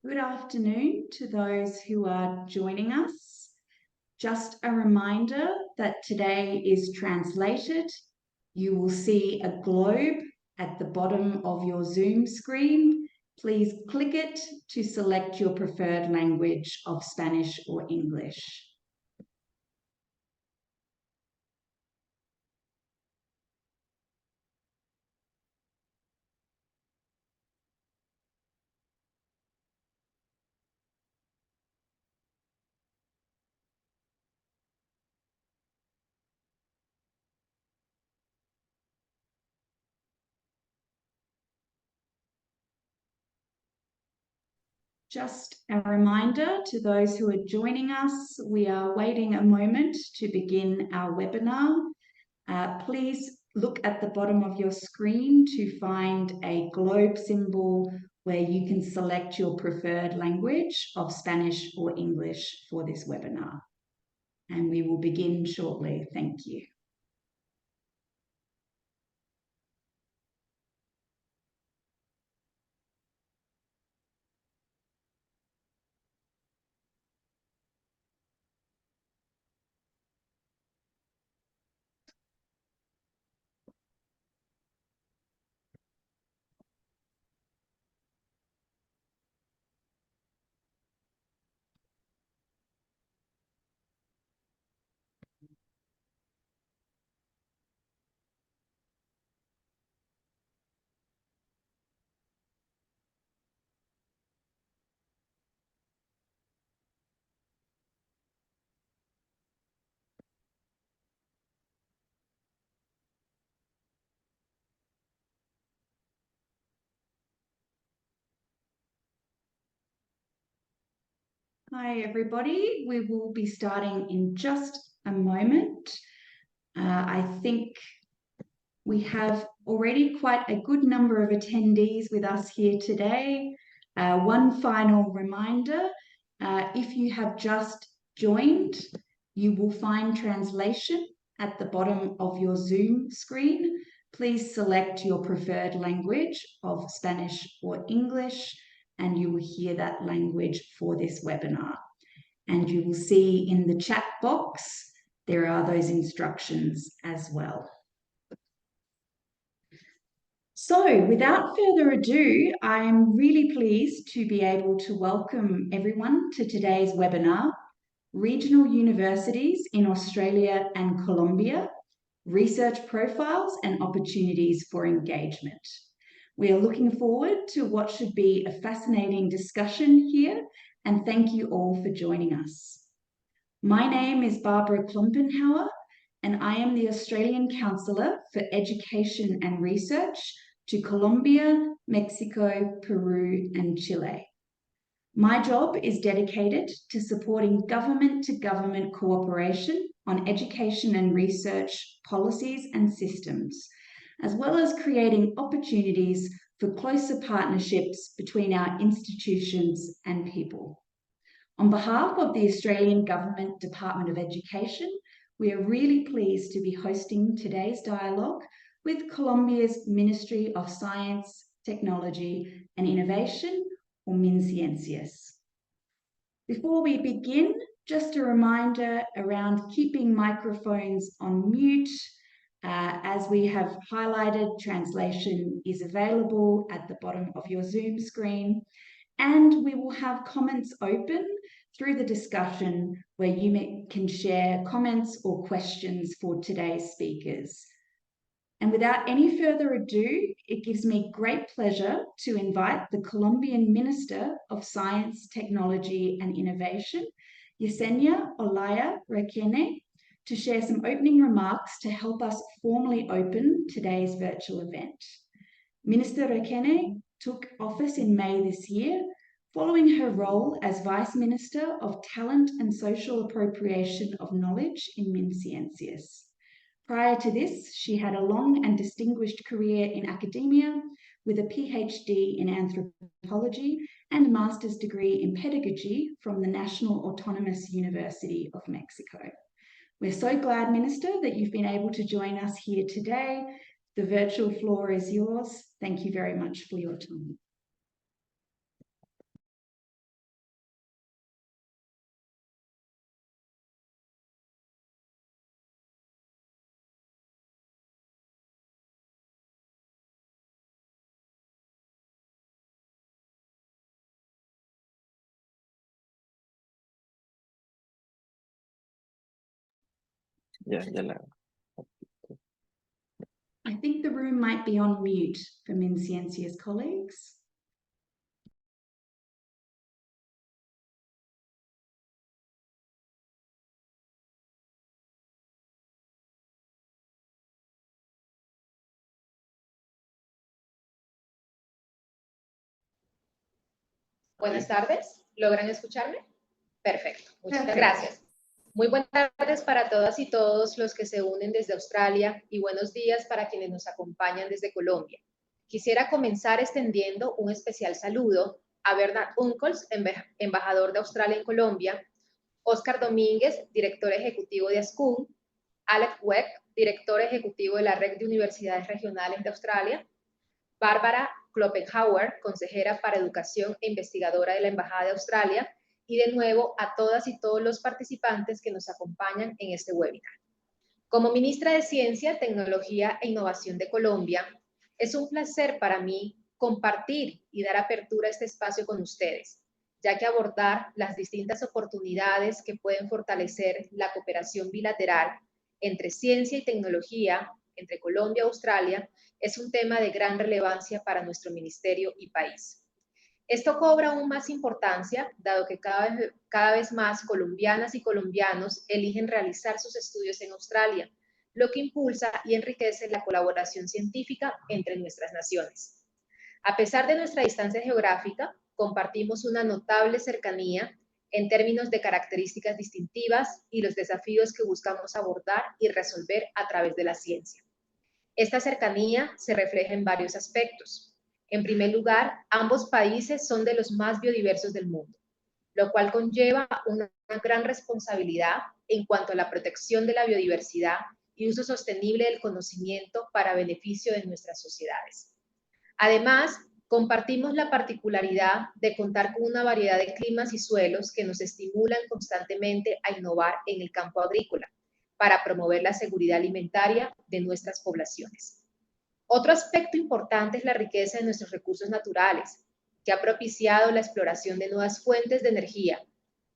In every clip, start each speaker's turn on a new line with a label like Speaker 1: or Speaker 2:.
Speaker 1: Good afternoon to those who are joining us. Just a reminder that today is translated. You will see a globe at the bottom of your Zoom screen. Please click it to select your preferred language of Spanish or English. Just a reminder to those who are joining us, we are waiting a moment to begin our webinar. Please look at the bottom of your screen to find a globe symbol where you can select your preferred language of Spanish or English for this webinar. And we will begin shortly. Thank you. Hi, everybody. We will be starting in just a moment. I think we have already quite a good number of attendees with us here today. One final reminder, if you have just joined, you will find translation at the bottom of your Zoom screen. Please select your preferred language of Spanish or English, and you will hear that language for this webinar. And you will see in the chat box, there are those instructions as well. So without further ado, I'm really pleased to be able to welcome everyone to today's webinar, Regional Universities in Australia and Colombia, Research Profiles and Opportunities for Engagement. We are looking forward to what should be a fascinating discussion here, and thank you all for joining us. My name is Barbara Klompenhauer, and I am the Australian Counsellor for Education and Research to Colombia, Mexico, Peru, and Chile. My job is dedicated to supporting government-to-government cooperation on education and research policies and systems, as well as creating opportunities for closer partnerships between our institutions and people. On behalf of the Australian Government Department of Education, we are really pleased to be hosting today's dialogue with Colombia's Ministry of Science, Technology and Innovation, or MinCiencias. Before we begin, just a reminder around keeping microphones on mute. As we have highlighted, translation is available at the bottom of your Zoom screen, and we will have comments open through the discussion where you can share comments or questions for today's speakers. And without any further ado, it gives me great pleasure to invite the Colombian Minister of Science, Technology and Innovation, Yesenia Olaya Requene, to share some opening remarks to help us formally open today's virtual event. Minister Requene took office in May this year, following her role as Vice Minister of Talent and Social Appropriation of Knowledge in MinCiencias. Prior to this, she had a long and distinguished career in academia with a PhD in anthropology and a master's degree in pedagogy from the National Autonomous University of Mexico. We're so glad, Minister, that you've been able to join us here today. The virtual floor is yours. Thank you very much for your time.
Speaker 2: ya la...
Speaker 1: I think the room might be on mute for MinCiencias colleagues.
Speaker 3: Buenas tardes, ¿logran escucharme? Perfecto, muchas
Speaker 1: Perfecto.
Speaker 3: gracias. Muy buenas tardes para todas y todos los que se unen desde Australia y buenos días para quienes nos acompañan desde Colombia. Quisiera comenzar extendiendo un especial saludo a Bernard Uncles, embajador de Australia en Colombia, Oscar Domínguez, director ejecutivo de ASCUN, Alex Weck, director ejecutivo de la Red de Universidades Regionales de Australia, Bárbara Kloppenhauer, consejera para Educación e investigadora de la Embajada de Australia, y de nuevo a todas y todos los participantes que nos acompañan en este webinar. Como ministra de Ciencia, Tecnología e Innovación de Colombia, es un placer para mí compartir y dar apertura a este espacio con ustedes, ya que abordar las distintas oportunidades que pueden fortalecer la cooperación bilateral entre ciencia y tecnología entre Colombia y Australia es un tema de gran relevancia para nuestro ministerio y país. Esto cobra aún más importancia, dado que cada vez más colombianas y colombianos eligen realizar sus estudios en Australia, lo que impulsa y enriquece la colaboración científica entre nuestras naciones. A pesar de nuestra distancia geográfica, compartimos una notable cercanía en términos de características distintivas y los desafíos que buscamos abordar y resolver a través de la ciencia. Esta cercanía se refleja en varios aspectos. En primer lugar, ambos países son de los más biodiversos del mundo, lo cual conlleva una gran responsabilidad en cuanto a la protección de la biodiversidad y uso sostenible del conocimiento para beneficio de nuestras sociedades. Además, compartimos la particularidad de contar con una variedad de climas y suelos que nos estimulan constantemente a innovar en el campo agrícola para promover la seguridad alimentaria de nuestras poblaciones. Otro aspecto importante es la riqueza de nuestros recursos naturales, que ha propiciado la exploración de nuevas fuentes de energía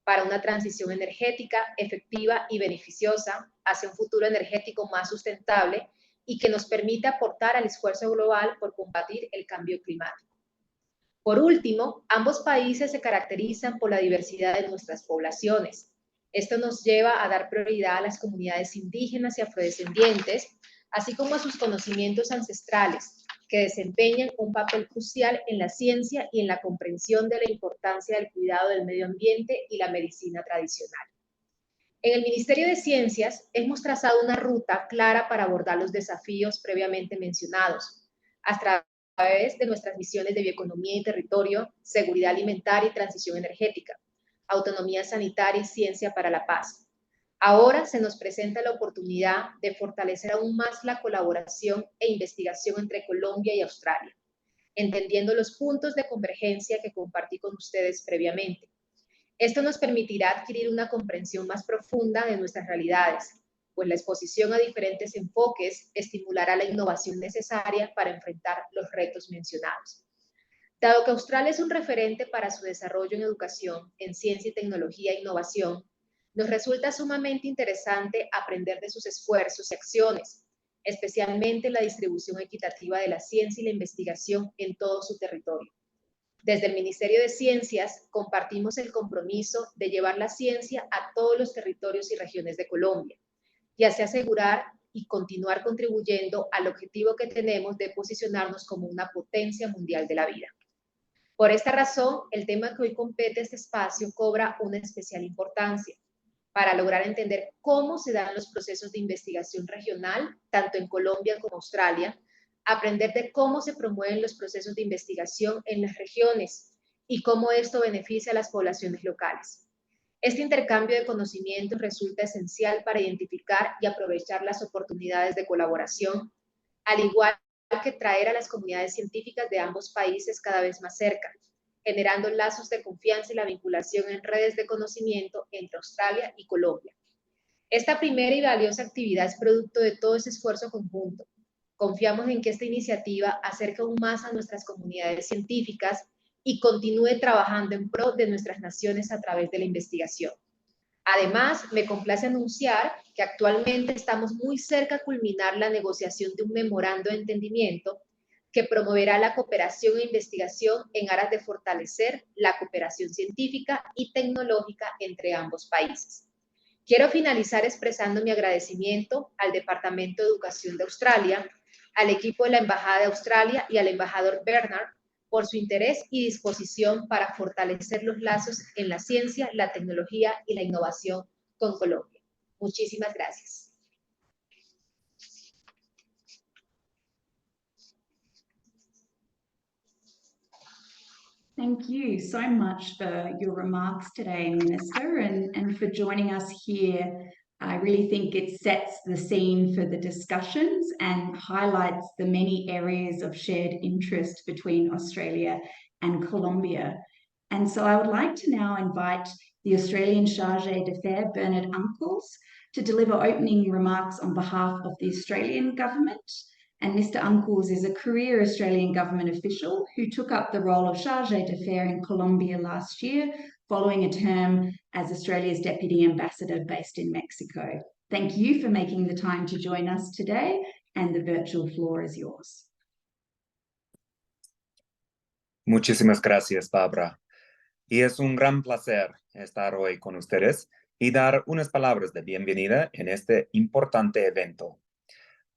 Speaker 3: para una transición energética efectiva y beneficiosa hacia un futuro energético más sustentable y que nos permite aportar al esfuerzo global por combatir el cambio climático. Por último, ambos países se caracterizan por la diversidad de nuestras poblaciones. Esto nos lleva a dar prioridad a las comunidades indígenas y afrodescendientes, así como a sus conocimientos ancestrales, que desempeñan un papel crucial en la ciencia y en la comprensión de la importancia del cuidado del medio ambiente y la medicina tradicional. En el Ministerio de Ciencias hemos trazado una ruta clara para abordar los desafíos previamente mencionados, a través de nuestras misiones de bioeconomía y territorio, seguridad alimentaria y transición energética, autonomía sanitaria y ciencia para la paz. Ahora se nos presenta la oportunidad de fortalecer aún más la colaboración e investigación entre Colombia y Australia, entendiendo los puntos de convergencia que compartí con ustedes previamente. Esto nos permitirá adquirir una comprensión más profunda de nuestras realidades, pues la exposición a diferentes enfoques estimulará la innovación necesaria para enfrentar los retos mencionados. Dado que Australia es un referente para su desarrollo en educación, en ciencia y tecnología e innovación, nos resulta sumamente interesante aprender de sus esfuerzos y acciones, especialmente la distribución equitativa de la ciencia y la investigación en todo su territorio. Desde el Ministerio de Ciencias compartimos el compromiso de llevar la ciencia a todos los territorios y regiones de Colombia y así asegurar y continuar contribuyendo al objetivo que tenemos de posicionarnos como una potencia mundial de la vida. Por esta razón, el tema que hoy compete este espacio cobra una especial importancia para lograr entender cómo se dan los procesos de investigación regional, tanto en Colombia como Australia, aprender de cómo se promueven los procesos de investigación en las regiones y cómo esto beneficia a las poblaciones locales. Este intercambio de conocimientos resulta esencial para identificar y aprovechar las oportunidades de colaboración, al igual que traer a las comunidades científicas de ambos países cada vez más cerca, generando lazos de confianza y la vinculación en redes de conocimiento entre Australia y Colombia. Esta primera y valiosa actividad es producto de todo ese esfuerzo conjunto. Confiamos en que esta iniciativa acerque aún más a nuestras comunidades científicas y continúe trabajando en pro de nuestras naciones a través de la investigación. Además, me complace anunciar que actualmente estamos muy cerca de culminar la negociación de un memorando de entendimiento que promoverá la cooperación e investigación en aras de fortalecer la cooperación científica y tecnológica entre ambos países. Quiero finalizar expresando mi agradecimiento al Departamento de Educación de Australia, al equipo de la Embajada de Australia y al embajador Bernard por su interés y disposición para fortalecer los lazos en la ciencia, la tecnología y la innovación con Colombia. Muchísimas gracias.
Speaker 1: Thank you so much for your remarks today, Minister, and for joining us here. I really think it sets the scene for the discussions and highlights the many areas of shared interest between Australia and Colombia. And so I would like to now invite the Australian Chargé d'Affaires, Bernard Uncles, to deliver opening remarks on behalf of the Australian government. And Mr. Uncles is a career Australian government official who took up the role of Chargé d'Affaires in Colombia last year, following a term as Australia's Deputy Ambassador based in Mexico. Thank you for making the time to join us today, and the virtual floor is yours.
Speaker 2: Muchísimas gracias, Barbara. Y es un gran placer estar hoy con ustedes y dar unas palabras de bienvenida en este importante evento.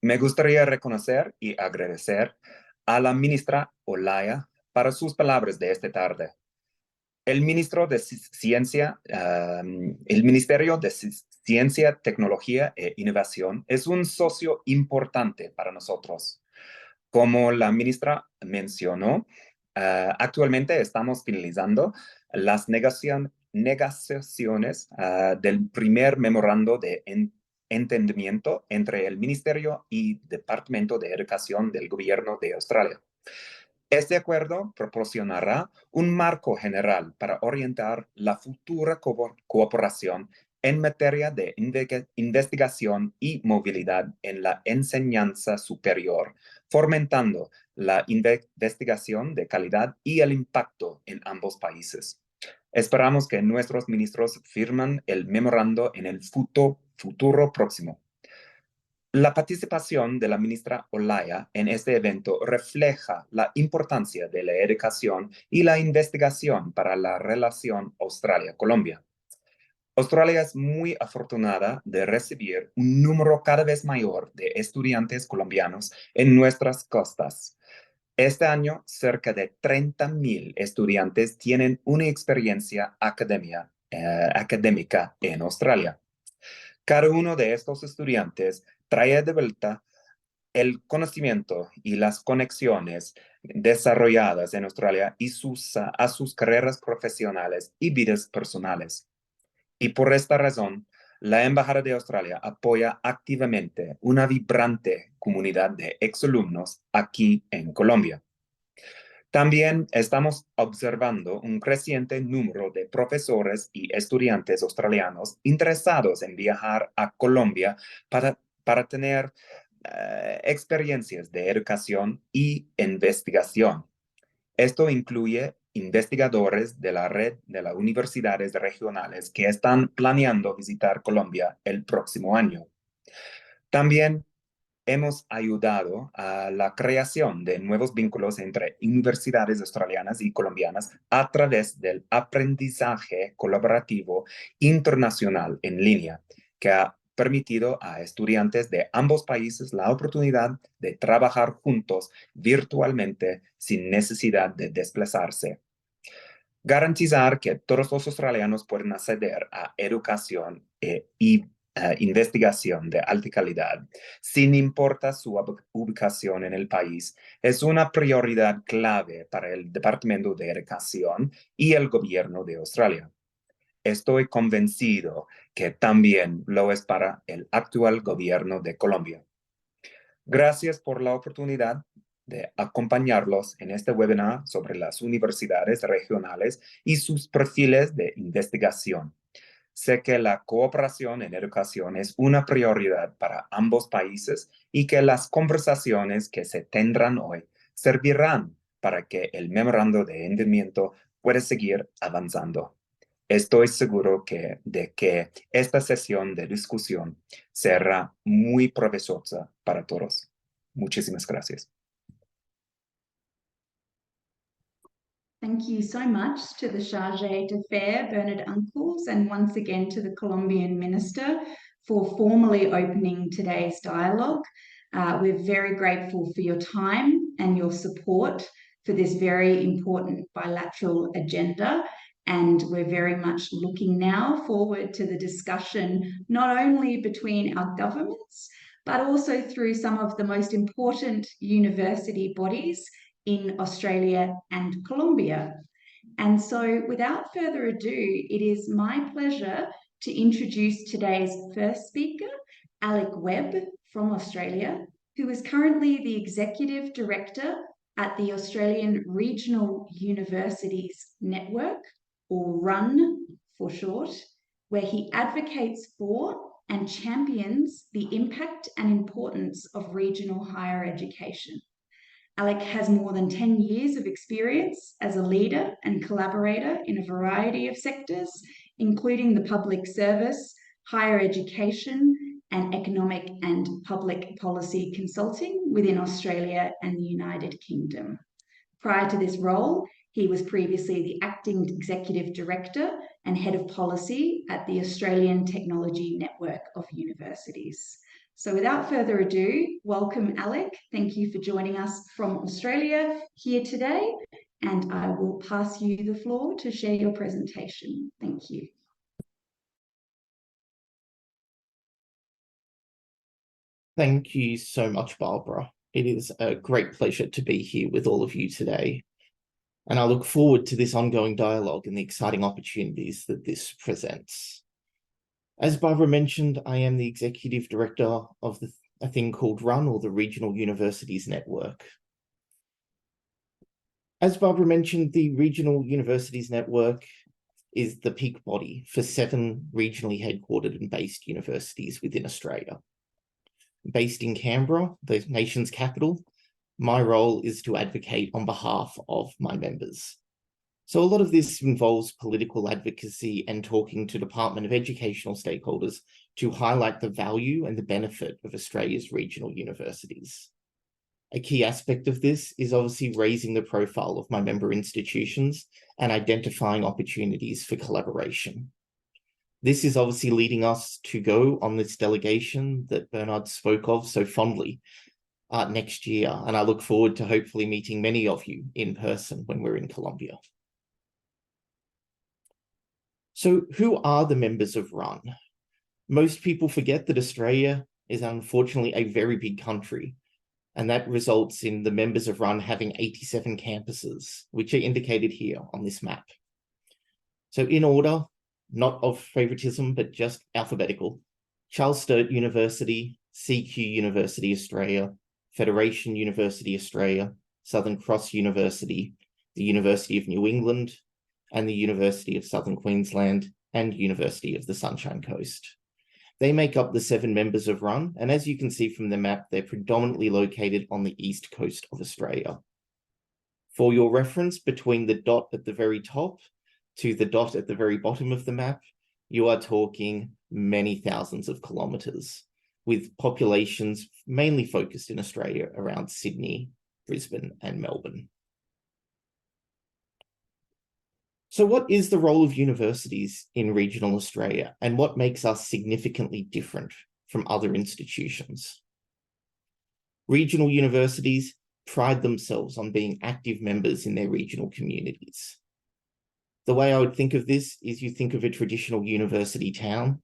Speaker 2: Me gustaría reconocer y agradecer a la ministra Olaya para sus palabras de esta tarde. El Ministerio de Ciencia, Tecnología e Innovación es un socio importante para nosotros. Como la ministra mencionó, actualmente estamos finalizando las negociaciones del primer memorando de entendimiento entre el Ministerio y Departamento de Educación del Gobierno de Australia. Este acuerdo proporcionará un marco general para orientar la futura cooperación en materia de investigación y movilidad en la enseñanza superior, fomentando la investigación de calidad y el impacto en ambos países. Esperamos que nuestros ministros firmen el memorando en el futuro próximo. La participación de la ministra Olaya en este evento refleja la importancia de la educación y la investigación para la relación Australia-Colombia. Australia es muy afortunada de recibir un número cada vez mayor de estudiantes colombianos en nuestras costas. Este año, cerca de 30,000 estudiantes tienen una experiencia académica en Australia. Cada uno de estos estudiantes trae de vuelta el conocimiento y las conexiones desarrolladas en Australia y a sus carreras profesionales y vidas personales. Y por esta razón, la Embajada de Australia apoya activamente una vibrante comunidad de exalumnos aquí en Colombia. También estamos observando un creciente número de profesores y estudiantes australianos interesados en viajar a Colombia para tener experiencias de educación y investigación. Esto incluye investigadores de la red de las universidades regionales que están planeando visitar Colombia el próximo año. También hemos ayudado a la creación de nuevos vínculos entre universidades australianas y colombianas a través del aprendizaje colaborativo internacional en línea, que ha permitido a estudiantes de ambos países la oportunidad de trabajar juntos virtualmente sin necesidad de desplazarse. Garantizar que todos los australianos pueden acceder a educación y investigación de alta calidad, sin importar su ubicación en el país, es una prioridad clave para el Departamento de Educación y el Gobierno de Australia. Estoy convencido que también lo es para el actual Gobierno de Colombia. Gracias por la oportunidad de acompañarlos en este webinar sobre las universidades regionales y sus perfiles de investigación. Sé que la cooperación en educación es una prioridad para ambos países y que las conversaciones que se tendrán hoy servirán para que el memorando de entendimiento pueda seguir avanzando. Estoy seguro de que esta sesión de discusión será muy provechosa para todos. Muchísimas gracias.
Speaker 1: Thank you so much to the Chargé d'Affaires, Bernard Uncles, and once again to the Colombian Minister for formally opening today's dialogue. We're very grateful for your time and your support for this very important bilateral agenda. And we're very much looking now forward to the discussion, not only between our governments, but also through some of the most important university bodies in Australia and Colombia. And so, without further ado, it is my pleasure to introduce today's first speaker, Alec Webb from Australia, who is currently the Executive Director at the Australian Regional Universities Network, or RUN for short, where he advocates for and champions the impact and importance of regional higher education. Alec has more than 10 years of experience as a leader and collaborator in a variety of sectors, including the public service, higher education, and economic and public policy consulting within Australia and the United Kingdom. Prior to this role, he was previously the Acting Executive Director and Head of Policy at the Australian Technology Network of Universities. So without further ado, welcome Alec. Thank you for joining us from Australia here today, and I will pass you the floor to share your presentation. Thank you.
Speaker 4: Thank you so much, Barbara. It is a great pleasure to be here with all of you today, and I look forward to this ongoing dialogue and the exciting opportunities that this presents. As Barbara mentioned, I am the Executive Director of a thing called RUN, or the Regional Universities Network. As Barbara mentioned, the Regional Universities Network is the peak body for 7 regionally headquartered and based universities within Australia. Based in Canberra, the nation's capital, my role is to advocate on behalf of my members. So a lot of this involves political advocacy and talking to Department of Educational stakeholders to highlight the value and the benefit of Australia's regional universities. A key aspect of this is obviously raising the profile of my member institutions and identifying opportunities for collaboration. This is obviously leading us to go on this delegation that Bernard spoke of so fondly next year, and I look forward to hopefully meeting many of you in person when we're in Colombia. So who are the members of RUN? Most people forget that Australia is unfortunately a very big country, and that results in the members of RUN having 87 campuses, which are indicated here on this map. So in order, not of favoritism, but just alphabetical: Charles Sturt University, CQ University Australia, Federation University Australia, Southern Cross University, the University of New England, and the University of Southern Queensland, and University of the Sunshine Coast. They make up the 7 members of RUN, and as you can see from the map, they're predominantly located on the east coast of Australia. For your reference, between the dot at the very top to the dot at the very bottom of the map, you are talking many thousands of kilometres, with populations mainly focused in Australia around Sydney, Brisbane, and Melbourne. So what is the role of universities in regional Australia, and what makes us significantly different from other institutions? Regional universities pride themselves on being active members in their regional communities. The way I would think of this is you think of a traditional university town.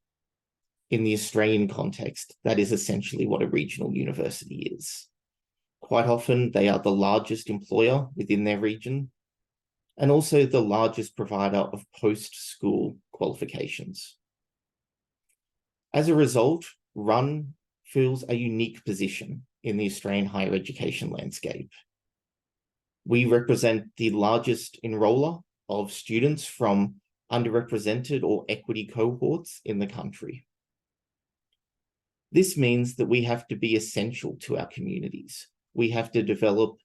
Speaker 4: In the Australian context, that is essentially what a regional university is. Quite often, they are the largest employer within their region, and also the largest provider of post-school qualifications. As a result, RUN fills a unique position in the Australian higher education landscape. We represent the largest enroller of students from underrepresented or equity cohorts in the country. This means that we have to be essential to our communities. We have to develop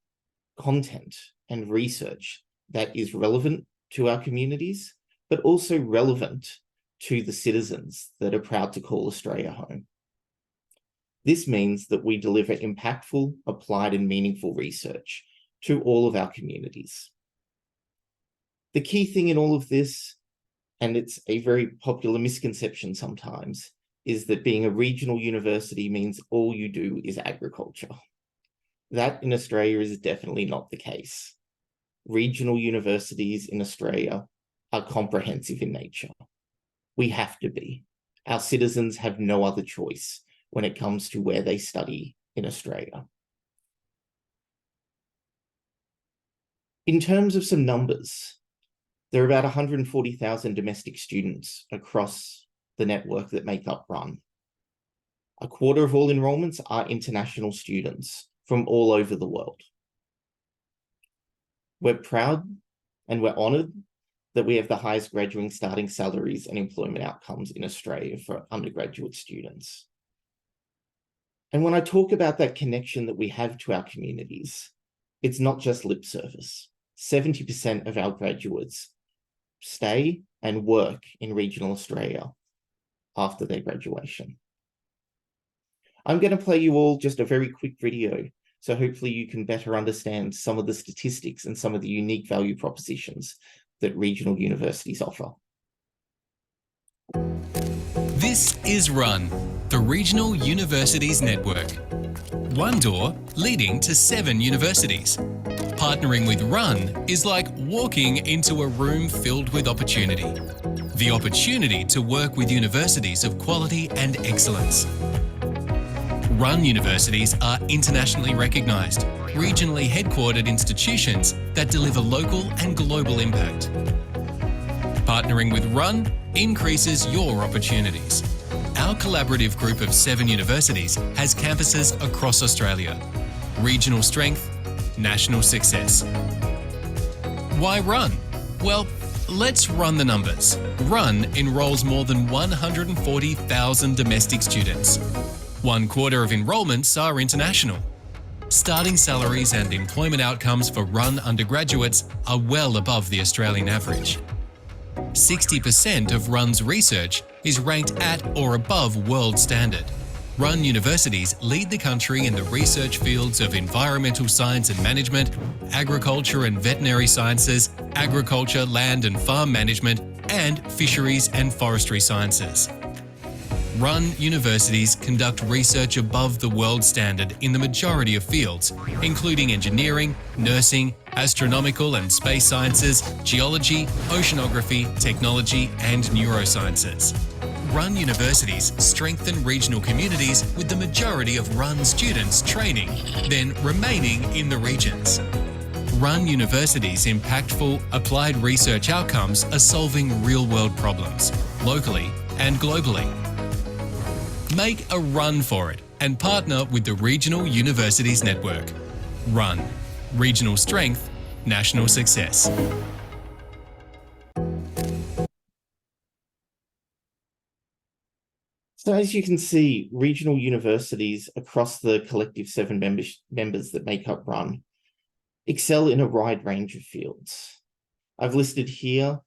Speaker 4: content and research that is relevant to our communities, but also relevant to the citizens that are proud to call Australia home. This means that we deliver impactful, applied, and meaningful research to all of our communities. The key thing in all of this, and it's a very popular misconception sometimes, is that being a regional university means all you do is agriculture. That in Australia is definitely not the case. Regional universities in Australia are comprehensive in nature. We have to be. Our citizens have no other choice when it comes to where they study in Australia. In terms of some numbers, there are about 140,000 domestic students across the network that make up RUN. A quarter of all enrolments are international students from all over the world. We're proud and we're honoured that we have the highest graduating starting salaries and employment outcomes in Australia for undergraduate students. And when I talk about that connection that we have to our communities, it's not just lip service. 70% of our graduates stay and work in regional Australia after their graduation. I'm going to play you all just a very quick video, so hopefully you can better understand some of the statistics and some of the unique value propositions that regional universities offer.
Speaker 5: This is RUN, the Regional Universities Network. One door leading to 7 universities. Partnering with RUN is like walking into a room filled with opportunity. The opportunity to work with universities of quality and excellence. RUN universities are internationally recognised, regionally headquartered institutions that deliver local and global impact. Partnering with RUN increases your opportunities. Our collaborative group of 7 universities has campuses across Australia. Regional strength, national success. Why RUN? Well, let's run the numbers. RUN enrolls more than 140,000 domestic students. 1/4 of enrolments are international. Starting salaries and employment outcomes for RUN undergraduates are well above the Australian average. 60% of RUN's research is ranked at or above world standard. RUN universities lead the country in the research fields of environmental science and management, agriculture and veterinary sciences, agriculture, land and farm management, and fisheries and forestry sciences. RUN universities conduct research above the world standard in the majority of fields, including engineering, nursing, astronomical and space sciences, geology, oceanography, technology, and neurosciences. RUN universities strengthen regional communities with the majority of RUN students training, then remaining in the regions. RUN universities' impactful applied research outcomes are solving real-world problems, locally and globally. Make a run for it and partner with the Regional Universities Network. RUN. Regional strength, national success.
Speaker 4: So as you can see, regional universities across the collective 7 members that make up RUN excel in a wide range of fields. I've listed here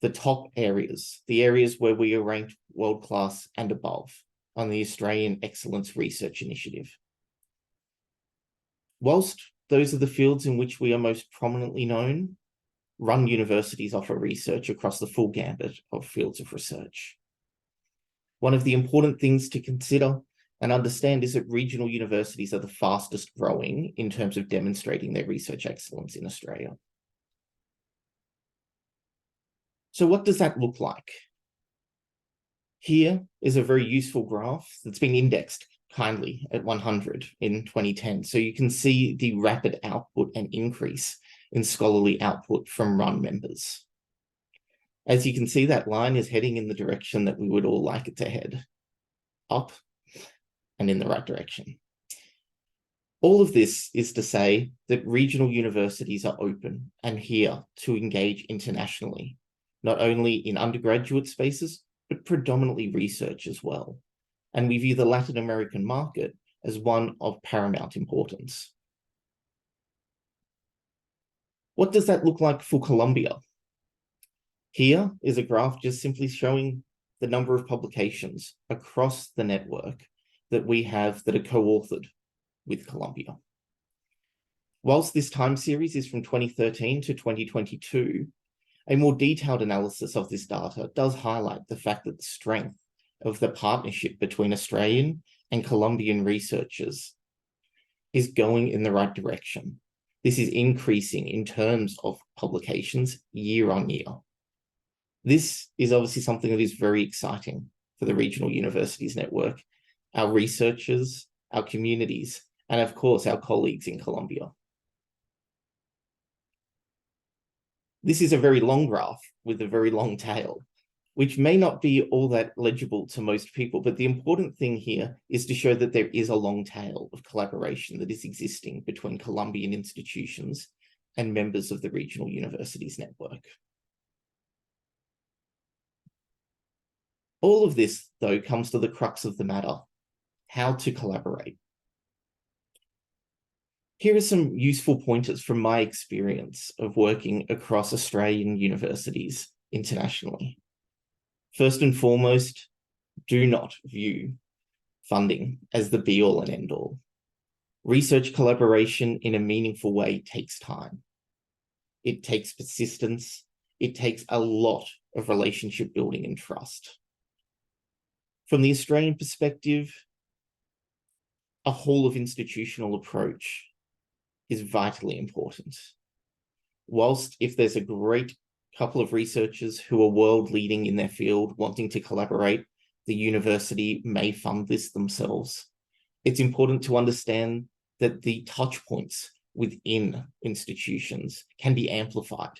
Speaker 4: the top areas, the areas where we are ranked world-class and above on the Australian Excellence Research Initiative. Whilst those are the fields in which we are most prominently known, RUN universities offer research across the full gambit of fields of research. One of the important things to consider and understand is that regional universities are the fastest growing in terms of demonstrating their research excellence in Australia. So what does that look like? Here is a very useful graph that's been indexed kindly at 100 in 2010. So you can see the rapid output and increase in scholarly output from RUN members. As you can see, that line is heading in the direction that we would all like it to head, up and in the right direction. All of this is to say that regional universities are open and here to engage internationally, not only in undergraduate spaces, but predominantly research as well. And we view the Latin American market as one of paramount importance. What does that look like for Colombia? Here is a graph just simply showing the number of publications across the network that we have that are co-authored with Colombia. Whilst this time series is from 2013 to 2022, a more detailed analysis of this data does highlight the fact that the strength of the partnership between Australian and Colombian researchers is going in the right direction. This is increasing in terms of publications year on year. This is obviously something that is very exciting for the Regional Universities Network, our researchers, our communities, and of course, our colleagues in Colombia. This is a very long graph with a very long tail, which may not be all that legible to most people, but the important thing here is to show that there is a long tail of collaboration that is existing between Colombian institutions and members of the Regional Universities Network. All of this, though, comes to the crux of the matter: how to collaborate. Here are some useful pointers from my experience of working across Australian universities internationally. First and foremost, do not view funding as the be-all and end-all. Research collaboration in a meaningful way takes time. It takes persistence. It takes a lot of relationship building and trust. From the Australian perspective, a whole of institutional approach is vitally important. Whilst if there's a great couple of researchers who are world leading in their field wanting to collaborate, the university may fund this themselves. It's important to understand that the touch points within institutions can be amplified.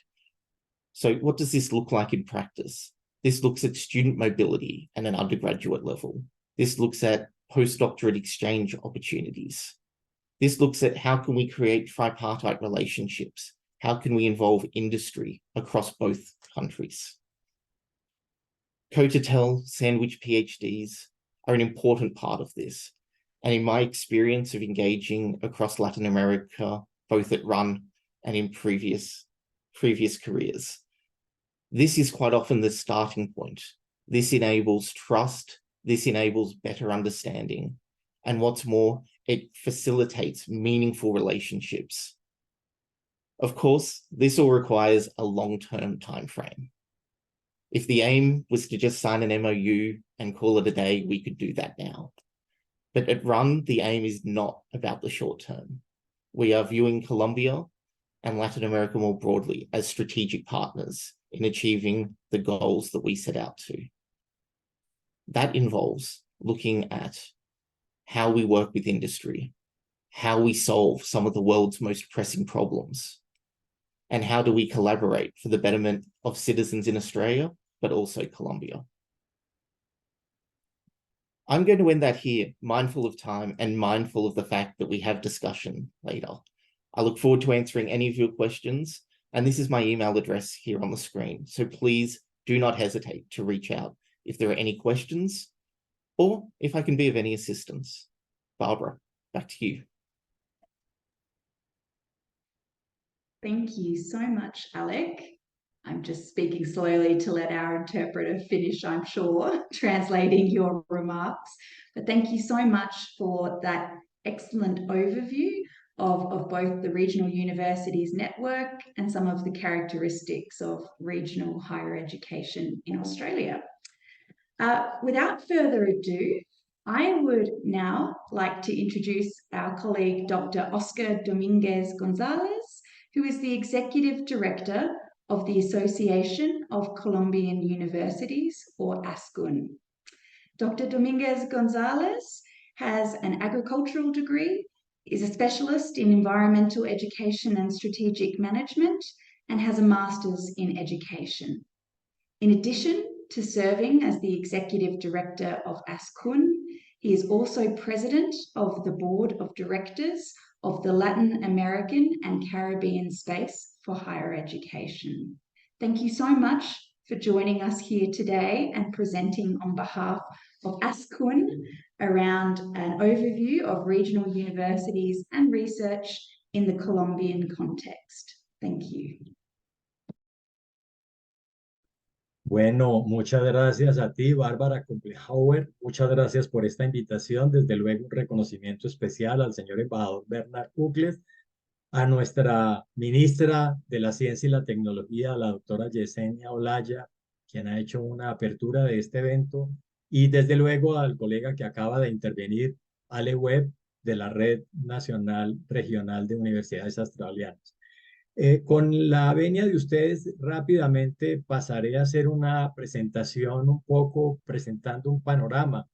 Speaker 4: So what does this look like in practice? This looks at student mobility at an undergraduate level. This looks at postdoctorate exchange opportunities. This looks at how can we create tripartite relationships? How can we involve industry across both countries? Co-to-tell sandwich PhDs are an important part of this. And in my experience of engaging across Latin America, both at RUN and in previous careers, this is quite often the starting point. This enables trust. This enables better understanding. And what's more, it facilitates meaningful relationships. Of course, this all requires a long-term time frame. If the aim was to just sign an MOU and call it a day, we could do that now. But at RUN, the aim is not about the short term. We are viewing Colombia and Latin America more broadly as strategic partners in achieving the goals that we set out to. That involves looking at how we work with industry, how we solve some of the world's most pressing problems, and how do we collaborate for the betterment of citizens in Australia, but also Colombia. I'm going to end that here, mindful of time and mindful of the fact that we have discussion later. I look forward to answering any of your questions, and this is my email address here on the screen. So please do not hesitate to reach out if there are any questions or if I can be of any assistance. Barbara, back to you.
Speaker 1: Thank you so much, Alec. I'm just speaking slowly to let our interpreter finish, I'm sure, translating your remarks. But thank you so much for that excellent overview of both the Regional Universities Network and some of the characteristics of regional higher education in Australia. Without further ado, I would now like to introduce our colleague, Dr. Oscar Dominguez Gonzalez, who is the Executive Director of the Association of Colombian Universities, or ASCUN. Dr. Dominguez Gonzalez has an agricultural degree, is a specialist in environmental education and strategic management, and has a master's in education. In addition to serving as the Executive Director of ASCUN, he is also President of the Board of Directors of the Latin American and Caribbean Space for Higher Education. Thank you so much for joining us here today and presenting on behalf of ASCUN around an overview of regional universities and research in the Colombian context. Thank you.
Speaker 6: Bueno, muchas gracias a ti, Bárbara Komplehauer. Muchas gracias por esta invitación. Desde luego, un reconocimiento especial al señor embajador Bernard Ucles, a nuestra ministra de la Ciencia y la Tecnología, la doctora Yesenia Olaya, quien ha hecho una apertura de este evento, y desde luego al colega que acaba de intervenir, Ale Webb, de la Red Nacional Regional de Universidades Australianas. Con la venia de ustedes, rápidamente pasaré a hacer una presentación un poco presentando un panorama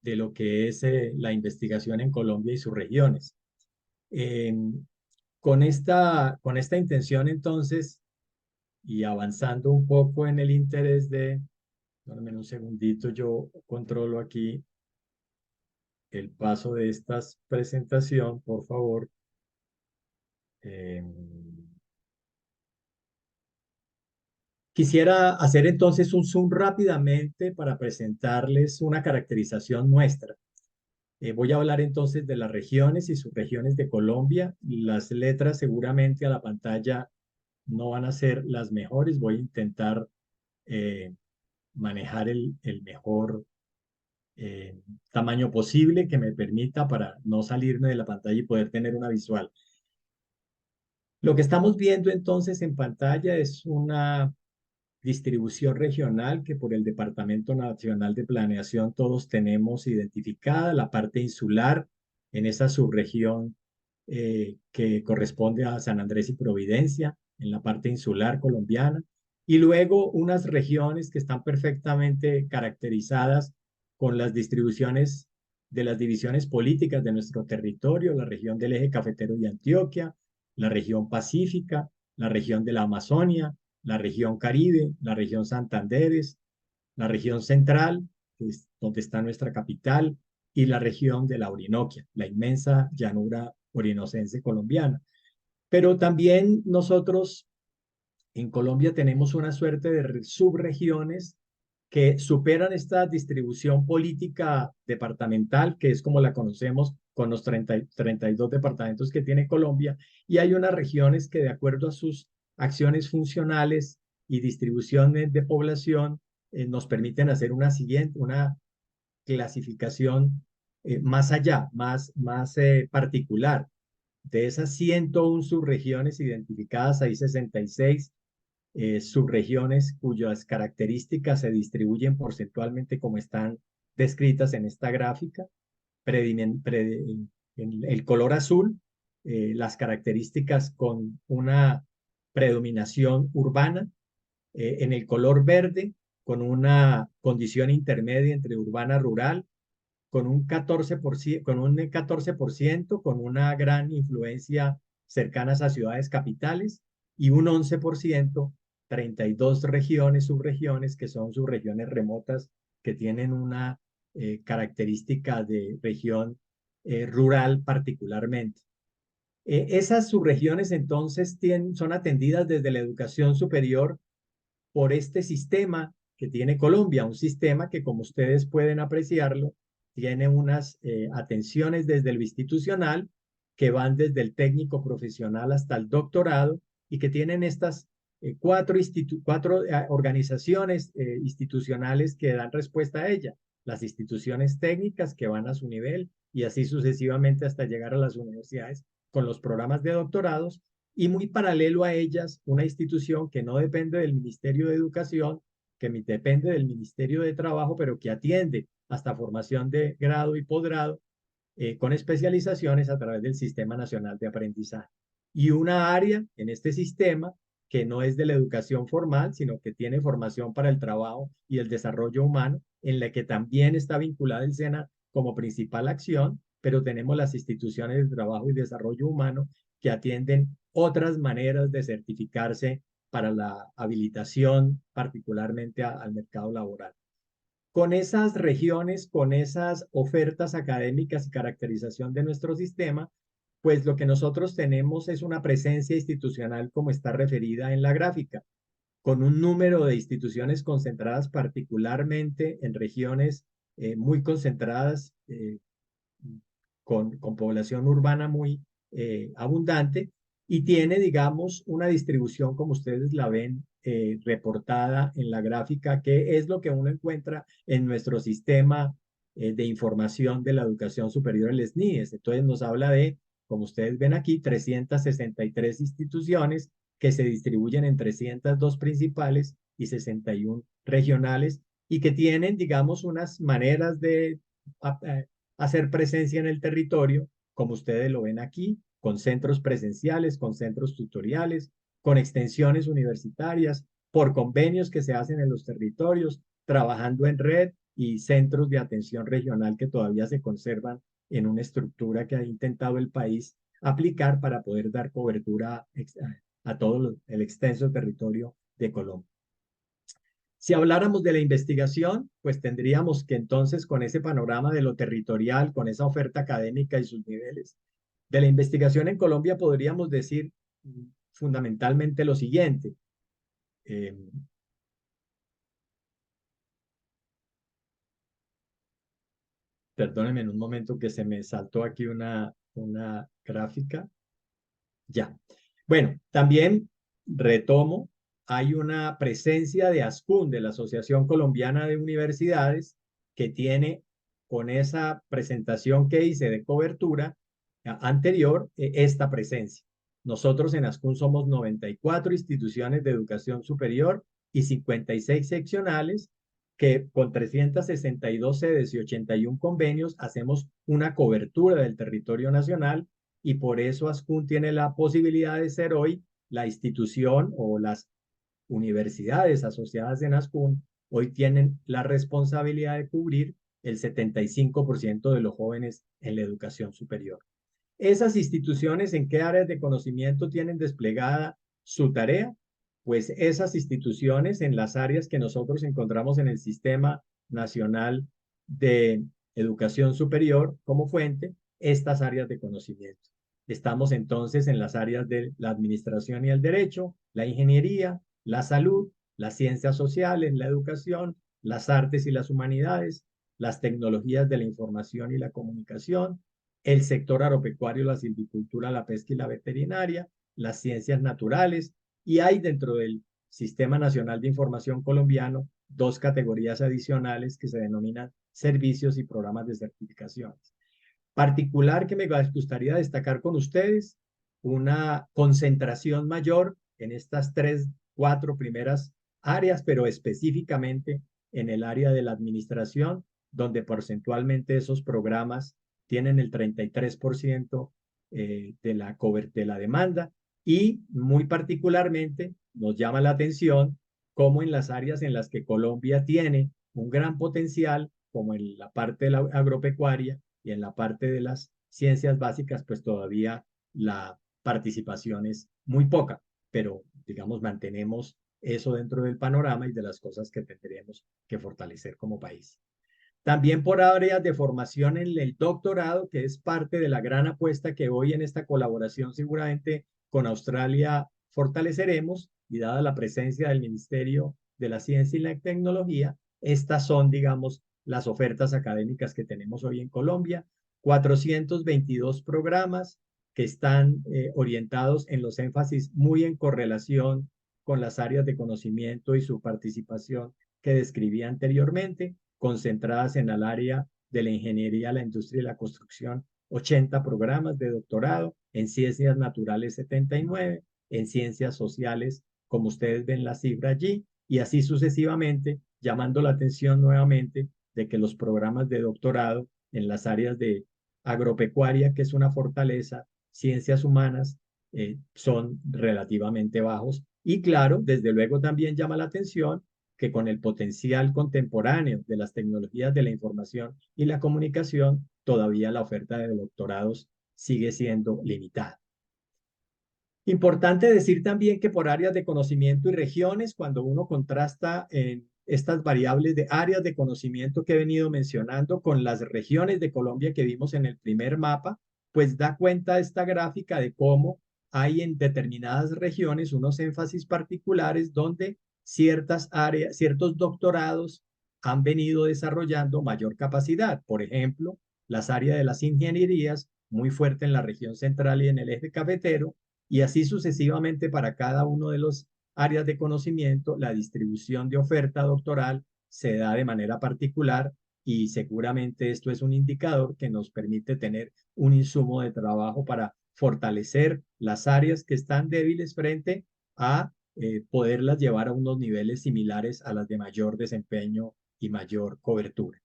Speaker 6: de lo que es la investigación en Colombia y sus regiones. Eh, con esta intención, entonces, y avanzando un poco en el interés de, dame un segundito, yo controlo aquí el paso de esta presentación, por favor. Eh, Quisiera hacer entonces un zoom rápidamente para presentarles una caracterización nuestra. Voy a hablar entonces de las regiones y subregiones de Colombia. Las letras seguramente a la pantalla no van a ser las mejores. Voy a intentar eh, manejar el mejor tamaño posible que me permita para no salirme de la pantalla y poder tener una visual. Lo que estamos viendo entonces en pantalla es una distribución regional que por el Departamento Nacional de Planeación todos tenemos identificada, la parte insular en esa subregión que corresponde a San Andrés y Providencia, en la parte insular colombiana, y luego unas regiones que están perfectamente caracterizadas con las distribuciones de las divisiones políticas de nuestro territorio, la región del eje cafetero y Antioquia, la región pacífica, la región de la Amazonia, la región Caribe, la región Santanderes, la región central, que es donde está nuestra capital, y la región de la Orinoquia, la inmensa llanura orinocense colombiana. Pero también nosotros en Colombia tenemos una suerte de subregiones que superan esta distribución política departamental, que es como la conocemos con los 32 departamentos que tiene Colombia, y hay unas regiones que de acuerdo a sus acciones funcionales y distribuciones de población nos permiten hacer una clasificación más allá, más particular. De esas 101 subregiones identificadas, hay 66 subregiones cuyas características se distribuyen porcentualmente como están descritas en esta gráfica. En el color azul, las características con una predominación urbana, en el color verde, con una condición intermedia entre urbana y rural, con un 14%, con una gran influencia cercanas a ciudades capitales, y un 11%, 32 regiones, subregiones, que son subregiones remotas, que tienen una característica de región rural particularmente. Esas subregiones entonces son atendidas desde la educación superior por este sistema que tiene Colombia, un sistema que, como ustedes pueden apreciarlo, tiene unas atenciones desde lo institucional que van desde el técnico profesional hasta el doctorado, y que tienen estas cuatro organizaciones institucionales que dan respuesta a ella. Las instituciones técnicas que van a su nivel y así sucesivamente hasta llegar a las universidades con los programas de doctorados, y muy paralelo a ellas una institución que no depende del Ministerio de Educación, que depende del Ministerio de Trabajo, pero que atiende hasta formación de grado y posgrado con especializaciones a través del Sistema Nacional de Aprendizaje. Y una área en este sistema que no es de la educación formal, sino que tiene formación para el trabajo y el desarrollo humano, en la que también está vinculada el SENA como principal acción, pero tenemos las instituciones de trabajo y desarrollo humano que atienden otras maneras de certificarse para la habilitación, particularmente al mercado laboral. Con esas regiones, con esas ofertas académicas y caracterización de nuestro sistema, pues lo que nosotros tenemos es una presencia institucional como está referida en la gráfica, con un número de instituciones concentradas particularmente en regiones muy concentradas, con población urbana muy abundante, y tiene, digamos, una distribución como ustedes la ven reportada en la gráfica qué es lo que uno encuentra en nuestro sistema de información de la educación superior, el SNIES. Entonces nos habla de, como ustedes ven aquí, 363 instituciones que se distribuyen en 302 principales y 61 regionales y que tienen, digamos, unas maneras de hacer presencia en el territorio, como ustedes lo ven aquí, con centros presenciales, con centros tutoriales, con extensiones universitarias, por convenios que se hacen en los territorios, trabajando en red y centros de atención regional que todavía se conservan en una estructura que ha intentado el país aplicar para poder dar cobertura a todo el extenso territorio de Colombia. Si habláramos de la investigación, pues tendríamos que entonces con ese panorama de lo territorial, con esa oferta académica y sus niveles, de la investigación en Colombia podríamos decir fundamentalmente lo siguiente. Perdónenme en un momento que se me saltó aquí una gráfica. Ya. Bueno, también retomo, hay una presencia de ASCUN, de la Asociación Colombiana de Universidades, que tiene con esa presentación que hice de cobertura anterior esta presencia. Nosotros en ASCUN somos 94 instituciones de educación superior y 56 seccionales que con 362 sedes y 81 convenios hacemos una cobertura del territorio nacional y por eso ASCUN tiene la posibilidad de ser hoy la institución o las universidades asociadas en ASCUN hoy tienen la responsabilidad de cubrir el 75% de los jóvenes en la educación superior. ¿Esas instituciones en qué áreas de conocimiento tienen desplegada su tarea? Pues esas instituciones en las áreas que nosotros encontramos en el Sistema Nacional de Educación Superior como fuente, estas áreas de conocimiento. Estamos entonces en las áreas de la administración y el derecho, la ingeniería, la salud, las ciencias sociales, la educación, las artes y las humanidades, las tecnologías de la información y la comunicación, el sector agropecuario, la silvicultura, la pesca y la veterinaria, las ciencias naturales, y hay dentro del Sistema Nacional de Información colombiano 2 categorías adicionales que se denominan servicios y programas de certificaciones. Particular que me gustaría destacar con ustedes, una concentración mayor en estas 3, 4 primeras áreas, pero específicamente en el área de la administración, donde porcentualmente esos programas tienen el 33% de la demanda y muy particularmente nos llama la atención cómo en las áreas en las que Colombia tiene un gran potencial, como en la parte de la agropecuaria y en la parte de las ciencias básicas, pues todavía la participación es muy poca, pero digamos mantenemos eso dentro del panorama y de las cosas que tendremos que fortalecer como país. También por áreas de formación en el doctorado, que es parte de la gran apuesta que hoy en esta colaboración seguramente con Australia fortaleceremos, y dada la presencia del Ministerio de la Ciencia y la Tecnología, estas son, digamos, las ofertas académicas que tenemos hoy en Colombia, 422 programas que están orientados en los énfasis muy en correlación con las áreas de conocimiento y su participación que describí anteriormente, concentradas en el área de la ingeniería, la industria y la construcción, 80 programas de doctorado, en ciencias naturales 79, en ciencias sociales, como ustedes ven la cifra allí, y así sucesivamente, llamando la atención nuevamente de que los programas de doctorado en las áreas de agropecuaria, que es una fortaleza, ciencias humanas, son relativamente bajos. Y claro, desde luego también llama la atención que con el potencial contemporáneo de las tecnologías de la información y la comunicación, todavía la oferta de doctorados sigue siendo limitada. Importante decir también que por áreas de conocimiento y regiones, cuando uno contrasta en estas variables de áreas de conocimiento que he venido mencionando con las regiones de Colombia que vimos en el primer mapa, pues da cuenta esta gráfica de cómo hay en determinadas regiones unos énfasis particulares donde ciertas áreas, ciertos doctorados han venido desarrollando mayor capacidad. Por ejemplo, las áreas de las ingenierías, muy fuerte en la región central y en el eje cafetero, y así sucesivamente para cada uno de los áreas de conocimiento, la distribución de oferta doctoral se da de manera particular y seguramente esto es un indicador que nos permite tener un insumo de trabajo para fortalecer las áreas que están débiles frente a poderlas llevar a unos niveles similares a las de mayor desempeño y mayor cobertura.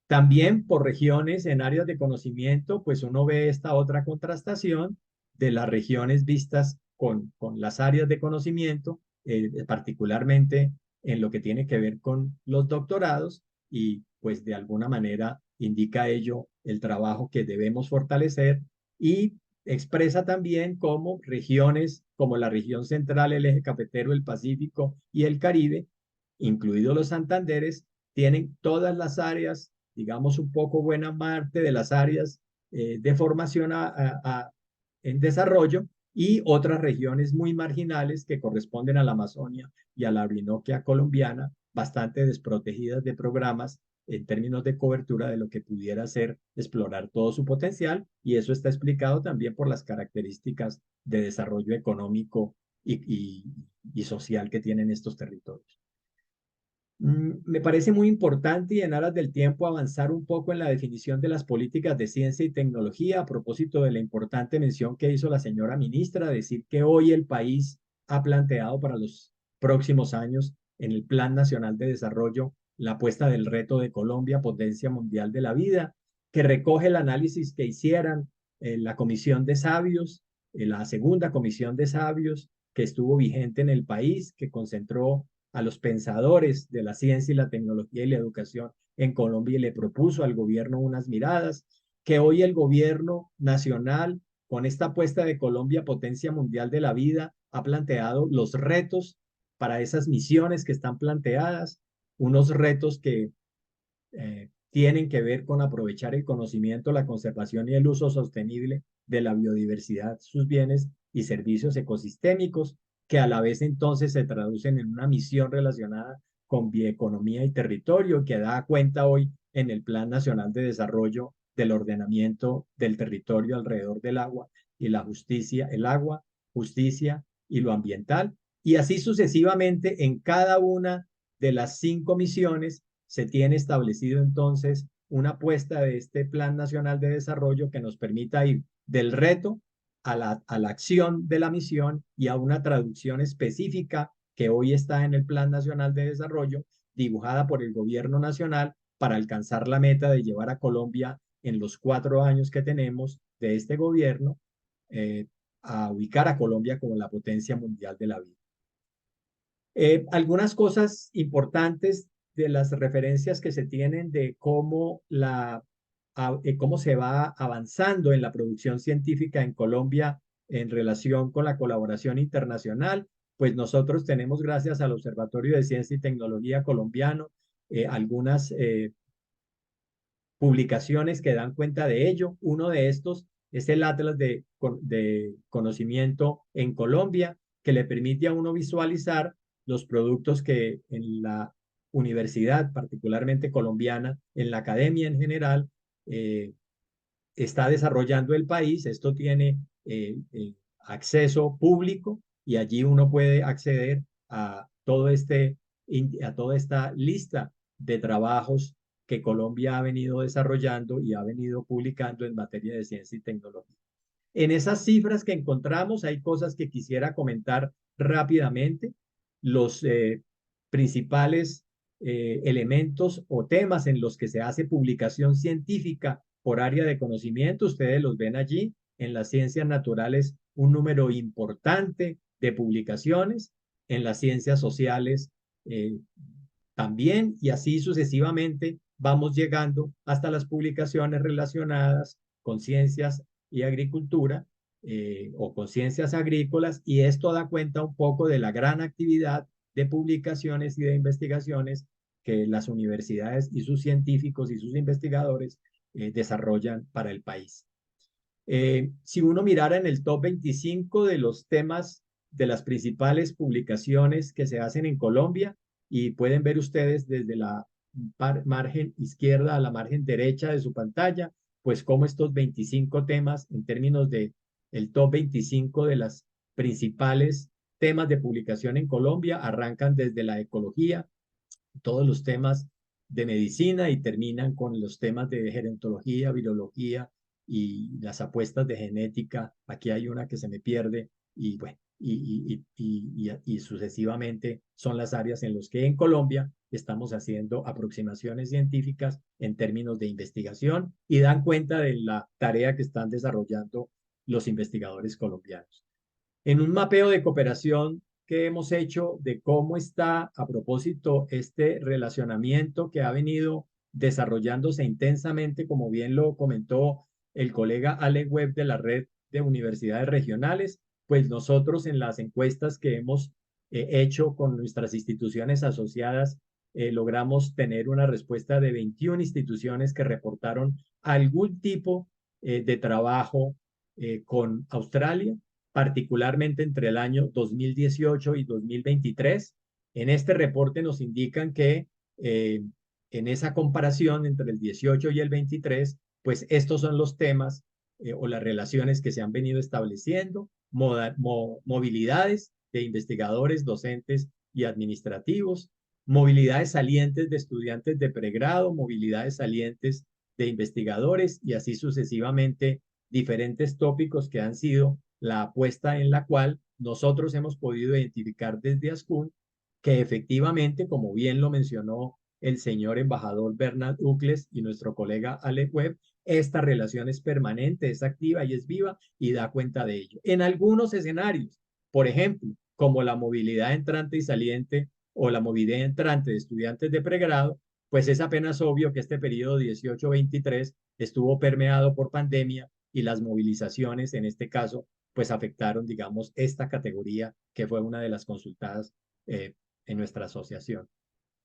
Speaker 6: También por regiones en áreas de conocimiento, pues uno ve esta otra contrastación de las regiones vistas con las áreas de conocimiento, particularmente en lo que tiene que ver con los doctorados, y pues de alguna manera indica ello el trabajo que debemos fortalecer y expresa también cómo regiones como la región central, el eje cafetero, el Pacífico y el Caribe, incluidos los Santanderes, tienen todas las áreas, digamos un poco buena parte de las áreas de formación en desarrollo, y otras regiones muy marginales que corresponden a la Amazonia y a la Orinoquia colombiana, bastante desprotegidas de programas en términos de cobertura de lo que pudiera ser explorar todo su potencial, y eso está explicado también por las características de desarrollo económico y social que tienen estos territorios. Me parece muy importante y en aras del tiempo avanzar un poco en la definición de las políticas de ciencia y tecnología a propósito de la importante mención que hizo la señora ministra, decir que hoy el país ha planteado para los próximos años en el Plan Nacional de Desarrollo la apuesta del reto de Colombia, potencia mundial de la vida, que recoge el análisis que hicieran la Comisión de Sabios, la segunda Comisión de Sabios que estuvo vigente en el país, que concentró a los pensadores de la ciencia y la tecnología y la educación en Colombia y le propuso al gobierno unas miradas, que hoy el gobierno nacional, con esta apuesta de Colombia, potencia mundial de la vida, ha planteado los retos para esas misiones que están planteadas, unos retos que tienen que ver con aprovechar el conocimiento, la conservación y el uso sostenible de la biodiversidad, sus bienes y servicios ecosistémicos, que a la vez entonces se traducen en una misión relacionada con bioeconomía y territorio, que da cuenta hoy en el Plan Nacional de Desarrollo del ordenamiento del territorio alrededor del agua y la justicia, el agua, justicia y lo ambiental, y así sucesivamente en cada una de las 5 misiones se tiene establecido entonces una apuesta de este Plan Nacional de Desarrollo que nos permita ir del reto a la acción de la misión y a una traducción específica que hoy está en el Plan Nacional de Desarrollo, dibujada por el gobierno nacional para alcanzar la meta de llevar a Colombia en los 4 años que tenemos de este gobierno a ubicar a Colombia como la potencia mundial de la vida. Algunas cosas importantes de las referencias que se tienen de cómo se va avanzando en la producción científica en Colombia en relación con la colaboración internacional, pues nosotros tenemos, gracias al Observatorio de Ciencia y Tecnología colombiano, algunas publicaciones que dan cuenta de ello. Uno de estos es el Atlas de Conocimiento en Colombia, que le permite a uno visualizar los productos que en la universidad, particularmente colombiana, en la academia en general, está desarrollando el país. Esto tiene acceso público y allí uno puede acceder a toda esta lista de trabajos que Colombia ha venido desarrollando y ha venido publicando en materia de ciencia y tecnología. En esas cifras que encontramos hay cosas que quisiera comentar rápidamente. Los principales elementos o temas en los que se hace publicación científica por área de conocimiento, ustedes los ven allí. En las ciencias naturales, un número importante de publicaciones. En las ciencias sociales también, y así sucesivamente vamos llegando hasta las publicaciones relacionadas con ciencias y agricultura o con ciencias agrícolas, y esto da cuenta un poco de la gran actividad de publicaciones y de investigaciones que las universidades y sus científicos y sus investigadores desarrollan para el país. Si uno mirara en el top 25 de los temas de las principales publicaciones que se hacen en Colombia, y pueden ver ustedes desde la margen izquierda a la margen derecha de su pantalla, pues cómo estos 25 temas en términos de el top 25 de las principales temas de publicación en Colombia arrancan desde la ecología, todos los temas de medicina y terminan con los temas de gerontología, virología y las apuestas de genética. Aquí hay una que se me pierde y bueno, y sucesivamente son las áreas en las que en Colombia estamos haciendo aproximaciones científicas en términos de investigación y dan cuenta de la tarea que están desarrollando los investigadores colombianos. En un mapeo de cooperación que hemos hecho de cómo está a propósito este relacionamiento que ha venido desarrollándose intensamente, como bien lo comentó el colega Ale Webb de la red de universidades regionales, pues nosotros en las encuestas que hemos hecho con nuestras instituciones asociadas, logramos tener una respuesta de 21 instituciones que reportaron algún tipo de trabajo con Australia, particularmente entre el año 2018 y 2023. En este reporte nos indican que en esa comparación entre el 18 y el 23, pues estos son los temas o las relaciones que se han venido estableciendo, movilidades de investigadores, docentes y administrativos, movilidades salientes de estudiantes de pregrado, movilidades salientes de investigadores y así sucesivamente diferentes tópicos que han sido la apuesta en la cual nosotros hemos podido identificar desde ASCUN que efectivamente, como bien lo mencionó el señor embajador Bernard Ucles y nuestro colega Ale Webb, esta relación es permanente, es activa y es viva y da cuenta de ello. En algunos escenarios, por ejemplo, como la movilidad entrante y saliente o la movilidad entrante de estudiantes de pregrado, pues es apenas obvio que este periodo 18-23 estuvo permeado por pandemia y las movilizaciones, en este caso, pues afectaron, digamos, esta categoría que fue una de las consultadas en nuestra asociación.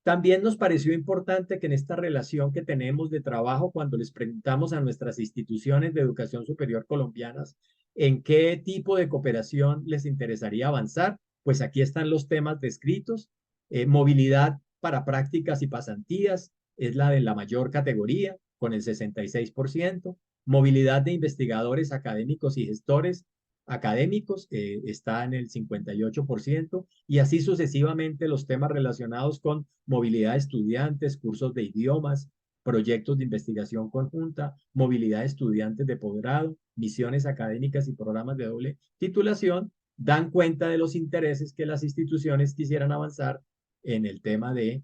Speaker 6: También nos pareció importante que en esta relación que tenemos de trabajo, cuando les preguntamos a nuestras instituciones de educación superior colombianas en qué tipo de cooperación les interesaría avanzar, pues aquí están los temas descritos. Movilidad para prácticas y pasantías es la de la mayor categoría, con el 66%. Movilidad de investigadores académicos y gestores académicos está en el 58% y así sucesivamente los temas relacionados con movilidad de estudiantes, cursos de idiomas, proyectos de investigación conjunta, movilidad de estudiantes de posgrado, misiones académicas y programas de doble titulación, dan cuenta de los intereses que las instituciones quisieran avanzar en el tema de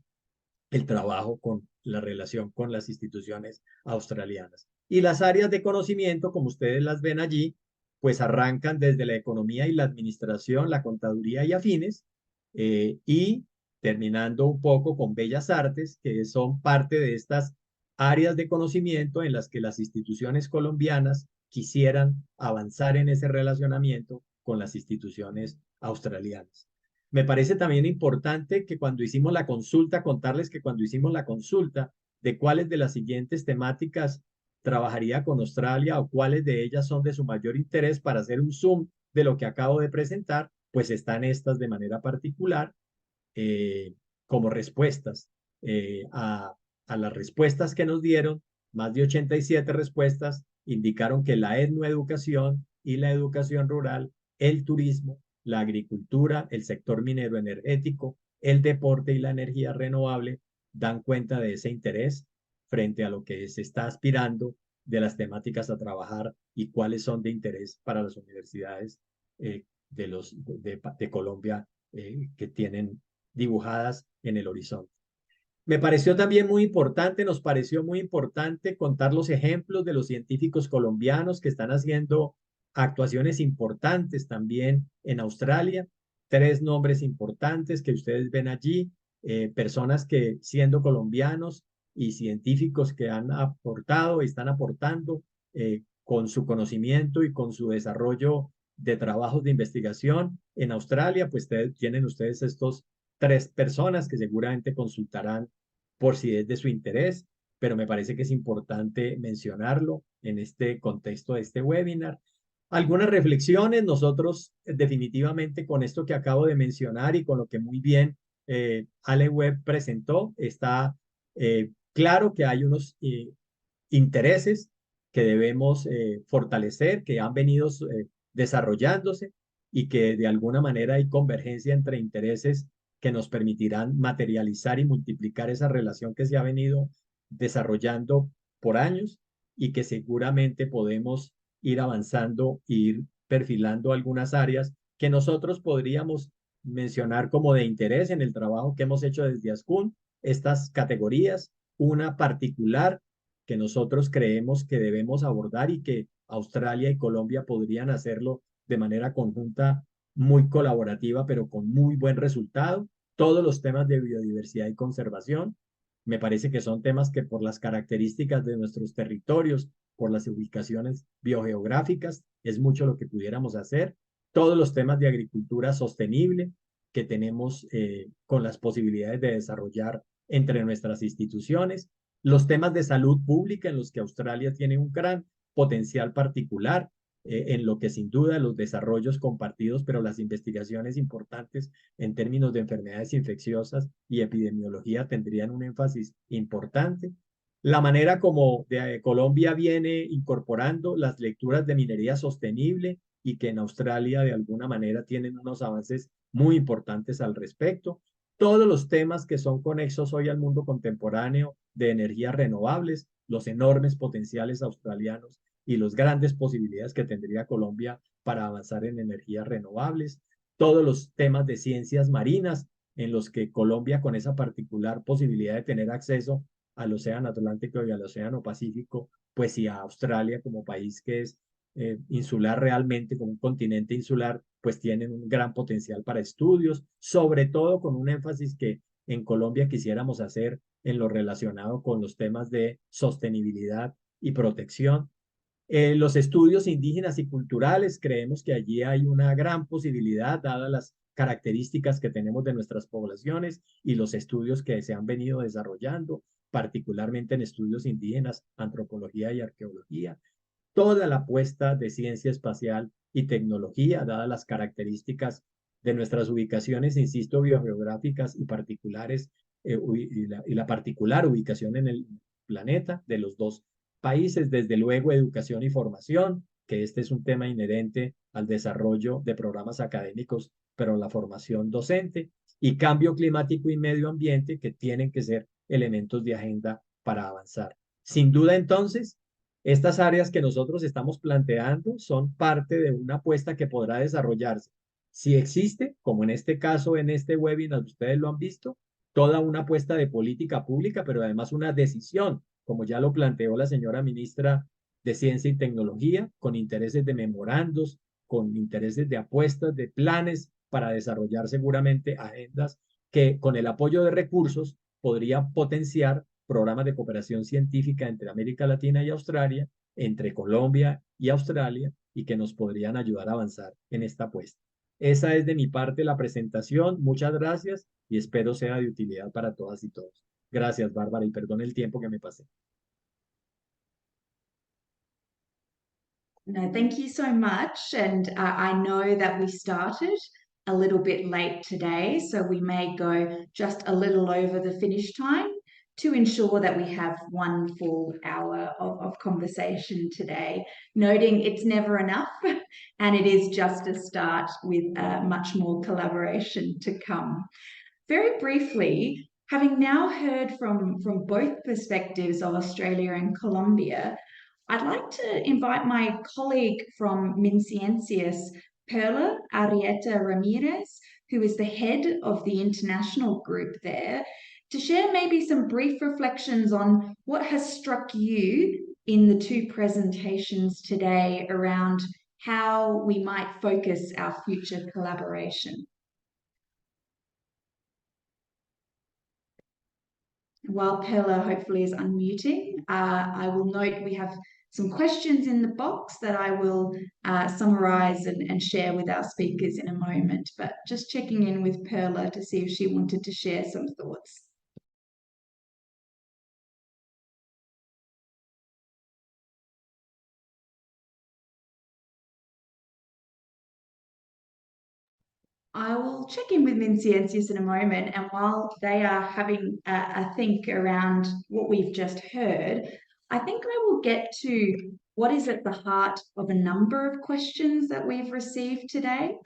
Speaker 6: el trabajo con la relación con las instituciones australianas. Y las áreas de conocimiento, como ustedes las ven allí, pues arrancan desde la economía y la administración, la contaduría y afines, y terminando un poco con bellas artes, que son parte de estas áreas de conocimiento en las que las instituciones colombianas quisieran avanzar en ese relacionamiento con las instituciones australianas. Me parece también importante que cuando hicimos la consulta, contarles que cuando hicimos la consulta de cuáles de las siguientes temáticas trabajaría con Australia o cuáles de ellas son de su mayor interés para hacer un zoom de lo que acabo de presentar, pues están estas de manera particular como respuestas a las respuestas que nos dieron. Más de 87 respuestas indicaron que la etnoeducación y la educación rural, el turismo, la agricultura, el sector minero energético, el deporte y la energía renovable dan cuenta de ese interés frente a lo que se está aspirando de las temáticas a trabajar y cuáles son de interés para las universidades de Colombia que tienen dibujadas en el horizonte. Me pareció también muy importante, nos pareció muy importante contar los ejemplos de los científicos colombianos que están haciendo actuaciones importantes también en Australia. 3 nombres importantes que ustedes ven allí, personas que siendo colombianos y científicos que han aportado y están aportando con su conocimiento y con su desarrollo de trabajos de investigación en Australia, pues tienen ustedes estos 3 personas que seguramente consultarán por si es de su interés, pero me parece que es importante mencionarlo en este contexto de este webinar. Algunas reflexiones, nosotros definitivamente con esto que acabo de mencionar y con lo que muy bien Ale Webb presentó, está claro que hay unos intereses que debemos fortalecer, que han venido desarrollándose y que de alguna manera hay convergencia entre intereses que nos permitirán materializar y multiplicar esa relación que se ha venido desarrollando por años y que seguramente podemos ir avanzando e ir perfilando algunas áreas que nosotros podríamos mencionar como de interés en el trabajo que hemos hecho desde ASCUN, estas categorías, una particular que nosotros creemos que debemos abordar y que Australia y Colombia podrían hacerlo de manera conjunta, muy colaborativa, pero con muy buen resultado. Todos los temas de biodiversidad y conservación, me parece que son temas que por las características de nuestros territorios, por las ubicaciones biogeográficas, es mucho lo que pudiéramos hacer. Todos los temas de agricultura sostenible que tenemos con las posibilidades de desarrollar entre nuestras instituciones, los temas de salud pública en los que Australia tiene un gran potencial particular, en lo que sin duda los desarrollos compartidos, pero las investigaciones importantes en términos de enfermedades infecciosas y epidemiología tendrían un énfasis importante. La manera como Colombia viene incorporando las lecturas de minería sostenible y que en Australia de alguna manera tienen unos avances muy importantes al respecto. Todos los temas que son conexos hoy al mundo contemporáneo de energías renovables, los enormes potenciales australianos y las grandes posibilidades que tendría Colombia para avanzar en energías renovables, todos los temas de ciencias marinas en los que Colombia con esa particular posibilidad de tener acceso al Océano Atlántico y al Océano Pacífico, pues y a Australia como país que es insular realmente, como un continente insular, pues tienen un gran potencial para estudios, sobre todo con un énfasis que en Colombia quisiéramos hacer en lo relacionado con los temas de sostenibilidad y protección. Los estudios indígenas y culturales, creemos que allí hay una gran posibilidad, dadas las características que tenemos de nuestras poblaciones y los estudios que se han venido desarrollando, particularmente en estudios indígenas, antropología y arqueología. Toda la apuesta de ciencia espacial y tecnología, dadas las características de nuestras ubicaciones, insisto, biogeográficas y particulares, y la particular ubicación en el planeta de los dos países, desde luego educación y formación, que este es un tema inherente al desarrollo de programas académicos, pero la formación docente, y cambio climático y medio ambiente, que tienen que ser elementos de agenda para avanzar. Sin duda, entonces, estas áreas que nosotros estamos planteando son parte de una apuesta que podrá desarrollarse. Si existe, como en este caso, en este webinar, ustedes lo han visto, toda una apuesta de política pública, pero además una decisión, como ya lo planteó la señora ministra de Ciencia y Tecnología, con intereses de memorandos, con intereses de apuestas, de planes para desarrollar seguramente agendas que con el apoyo de recursos podrían potenciar programas de cooperación científica entre América Latina y Australia, entre Colombia y Australia, y que nos podrían ayudar a avanzar en esta apuesta. Esa es de mi parte la presentación. Muchas gracias y espero sea de utilidad para todas y todos. Gracias, Bárbara, y perdón el tiempo que me pasé.
Speaker 1: No, thank you so much. And I know that we started a little bit late today, so we may go just a little over the finish time to ensure that we have one full hour of conversation today, noting it's never enough and it is just a start with much more collaboration to come. Very briefly, having now heard from both perspectives of Australia and Colombia, I'd like to invite my colleague from MinCiencias, Perla Arrieta Ramirez, who is the head of the international group there, to share maybe some brief reflections on what has struck you in the two presentations today around how we might focus our future collaboration. While Perla hopefully is unmuting, I will note we have some questions in the box that I will summarize and share with our speakers in a moment, but just checking in with Perla to see if she wanted to share some thoughts. I will check in with MinCiencias in a moment, and while they are having a think around what we've just heard, I think I will get to what is at the heart of a number of questions that we've received today,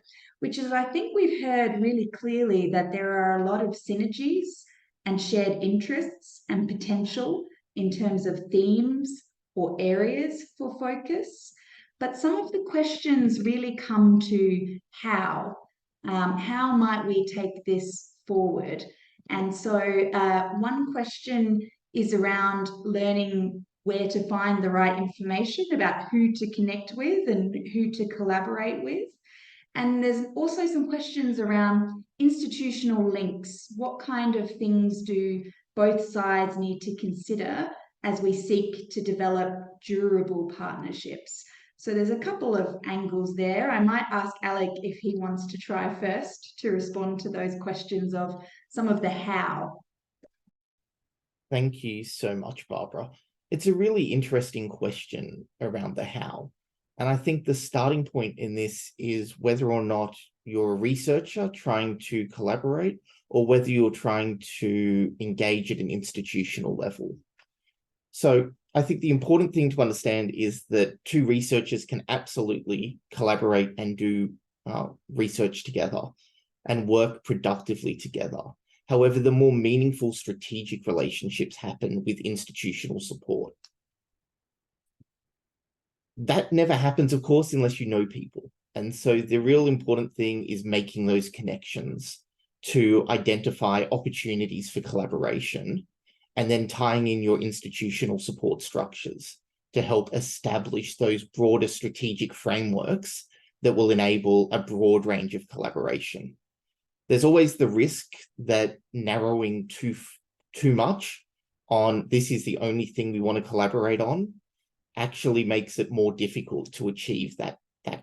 Speaker 1: which is I think we've heard really clearly that there are a lot of synergies and shared interests and potential in terms of themes or areas for focus. But some of the questions really come to how. How might we take this forward? And so one question is around learning where to find the right information about who to connect with and who to collaborate with. And there's also some questions around institutional links. What kind of things do both sides need to consider as we seek to develop durable partnerships? So there's a couple of angles there. I might ask Alec if he wants to try first to respond to those questions of some of the how.
Speaker 4: Thank you so much, Barbara. It's a really interesting question around the how. And I think the starting point in this is whether or not you're a researcher trying to collaborate or whether you're trying to engage at an institutional level. So I think the important thing to understand is that two researchers can absolutely collaborate and do research together and work productively together. However, the more meaningful strategic relationships happen with institutional support. That never happens, of course, unless you know people. And so the real important thing is making those connections to identify opportunities for collaboration and then tying in your institutional support structures to help establish those broader strategic frameworks that will enable a broad range of collaboration. There's always the risk that narrowing too much on this is the only thing we want to collaborate on actually makes it more difficult to achieve that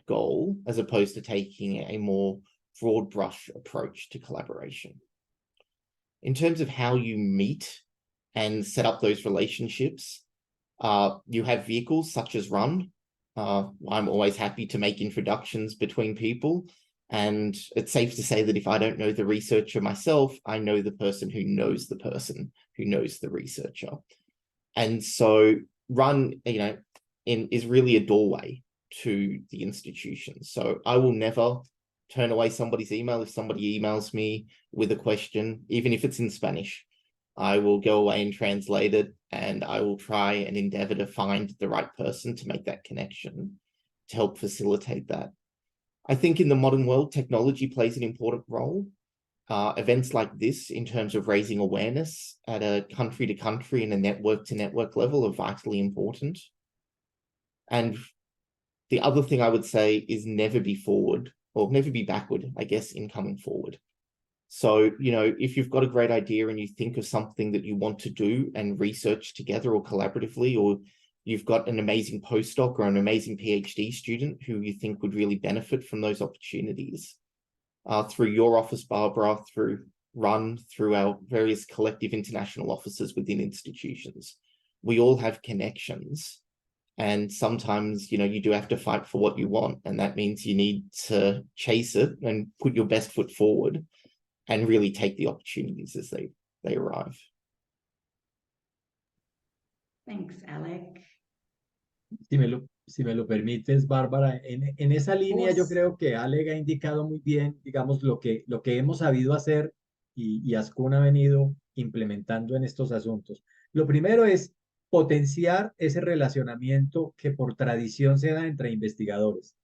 Speaker 4: goal, as opposed to taking a more broad brush approach to collaboration. In terms of how you meet and set up those relationships, you have vehicles such as Run. I'm always happy to make introductions between people. And it's safe to say that if I don't know the researcher myself, I know the person who knows the person who knows the researcher. And so Run, is really a doorway to the institution. So I will never turn away somebody's email if somebody emails me with a question, even if it's in Spanish. I will go away and translate it, and I will try and endeavor to find the right person to make that connection to help facilitate that. I think in the modern world, technology plays an important role. Events like this, in terms of raising awareness at a country-to-country and a network-to-network level, are vitally important. And the other thing I would say is never be forward, or never be backward, I guess, in coming forward. So, if you've got a great idea and you think of something that you want to do and research together or collaboratively, or you've got an amazing postdoc or an amazing PhD student who you think would really benefit from those opportunities, through your office, Barbara, through Run, through our various collective international offices within institutions, we all have connections. And sometimes, you do have to fight for what you want. And that means you need to chase it and put your best foot forward and really take the opportunities as they arrive.
Speaker 1: Thanks, Alec.
Speaker 6: Si me lo permites, Bárbara, en esa línea yo creo que Alec ha indicado muy bien, digamos, lo que hemos sabido hacer y Ascun ha venido implementando en estos asuntos. Lo primero es potenciar ese relacionamiento que por tradición se da entre investigadores.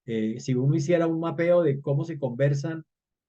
Speaker 6: Si uno hiciera un mapeo de cómo se conversan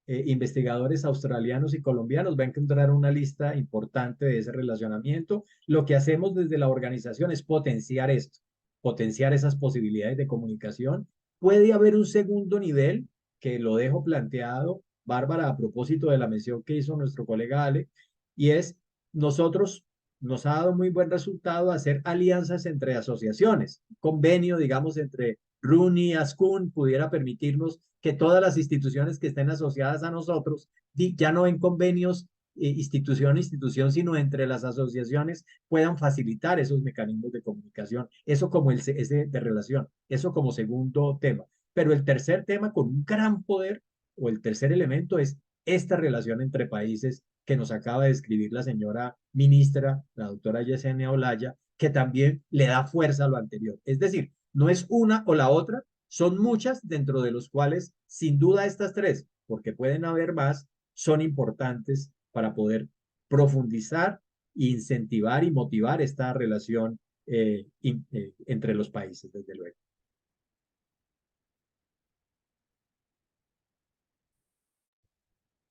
Speaker 6: investigadores australianos y colombianos, va a encontrar una lista importante de ese relacionamiento. Lo que hacemos desde la organización es potenciar esto, potenciar esas posibilidades de comunicación. Puede haber un segundo nivel, que lo dejo planteado, Bárbara, a propósito de la mención que hizo nuestro colega Ale, y es nosotros nos ha dado muy buen resultado hacer alianzas entre asociaciones. Un convenio, digamos, entre RUN y Ascun pudiera permitirnos que todas las instituciones que estén asociadas a nosotros, ya no en convenios institución a institución, sino entre las asociaciones, puedan facilitar esos mecanismos de comunicación. Eso como ese de relación, eso como segundo tema. Pero el tercer tema con un gran poder, o el tercer elemento, es esta relación entre países que nos acaba de describir la señora ministra, la doctora Yesenia Olaya, que también le da fuerza a lo anterior. Es decir, no es una o la otra, son muchas dentro de los cuales, sin duda, estas tres, porque pueden haber más, son importantes para poder profundizar, incentivar y motivar esta relación entre los países, desde luego.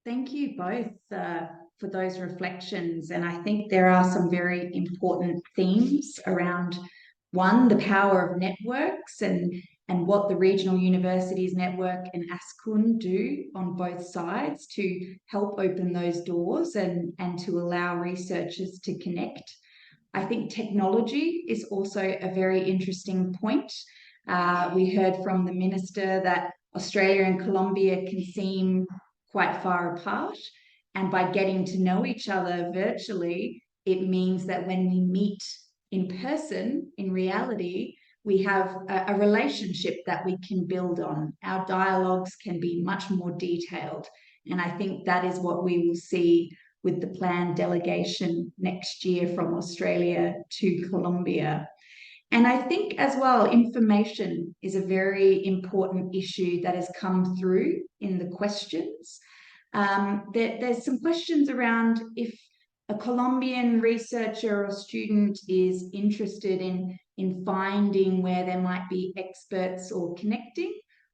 Speaker 1: Thank you both for those reflections. And I think there are some very important themes around, one, the power of networks and what the Regional Universities Network and ASCUN do on both sides to help open those doors and to allow researchers to connect. I think technology is also a very interesting point. We heard from the Minister that Australia and Colombia can seem quite far apart. And by getting to know each other virtually, it means that when we meet in person, in reality, we have a relationship that we can build on. Our dialogues can be much more detailed. And I think that is what we will see with the planned delegation next year from Australia to Colombia. And I think as well, information is a very important issue that has come through in the questions. There's some questions around if a Colombian researcher or student is interested in finding where there might be experts or connecting,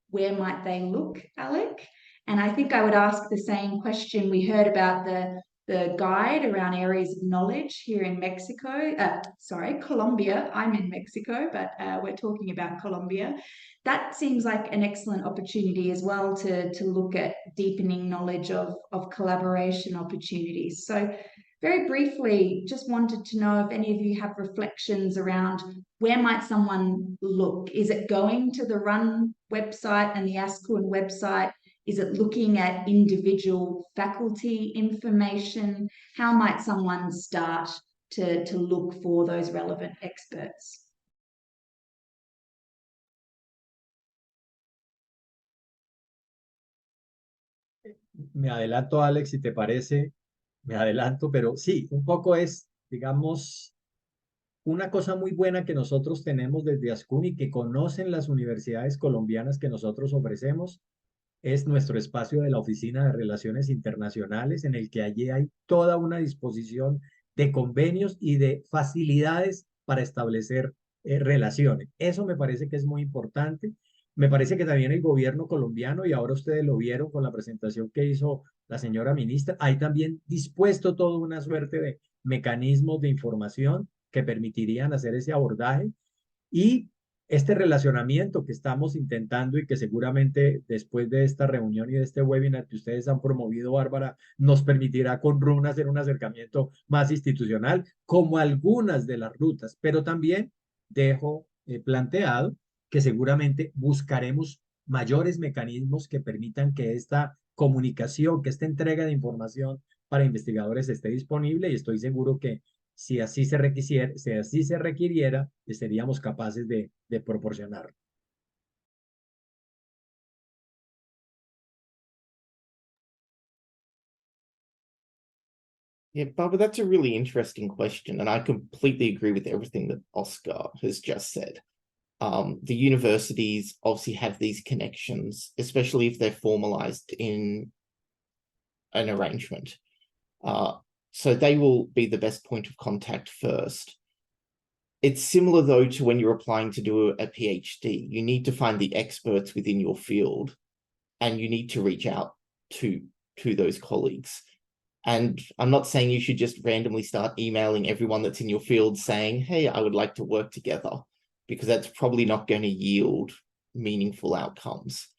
Speaker 1: where might they look, Alec? And I think I would ask the same question. We heard about the guide around areas of knowledge here in Mexico, Colombia. I'm in Mexico, but we're talking about Colombia. That seems like an excellent opportunity as well to look at deepening knowledge of collaboration opportunities. So very briefly, just wanted to know if any of you have reflections around where might someone look? Is it going to the RUN website and the ASCUN website? Is it looking at individual faculty information? How might someone start to look for those relevant experts?
Speaker 6: Me adelanto, Alex, si te parece, me adelanto, pero sí, un poco es, digamos, una cosa muy buena que nosotros tenemos desde ASCUN y que conocen las universidades colombianas que nosotros ofrecemos, es nuestro espacio de la Oficina de Relaciones Internacionales, en el que allí hay toda una disposición de convenios y de facilidades para establecer relaciones. Eso me parece que es muy importante. Me parece que también el gobierno colombiano, y ahora ustedes lo vieron con la presentación que hizo la señora ministra, hay también dispuesto toda una suerte de mecanismos de información que permitirían hacer ese abordaje. Y este relacionamiento que estamos intentando y que seguramente después de esta reunión y de este webinar que ustedes han promovido, Bárbara, nos permitirá con RUN hacer un acercamiento más institucional, como algunas de las rutas, pero también dejo planteado que seguramente buscaremos mayores mecanismos que permitan que esta comunicación, que esta entrega de información para investigadores esté disponible, y estoy seguro que si así se requiriera, seríamos capaces de proporcionarlo.
Speaker 4: Yeah, Barbara, that's a really interesting question, and I completely agree with everything that Oscar has just said. The universities obviously have these connections, especially if they're formalized in an arrangement. So they will be the best point of contact first. It's similar, though, to when you're applying to do a PhD. You need to find the experts within your field, and you need to reach out to those colleagues. And I'm not saying you should just randomly start emailing everyone that's in your field saying, hey, I would like to work together, because that's probably not going to yield meaningful outcomes.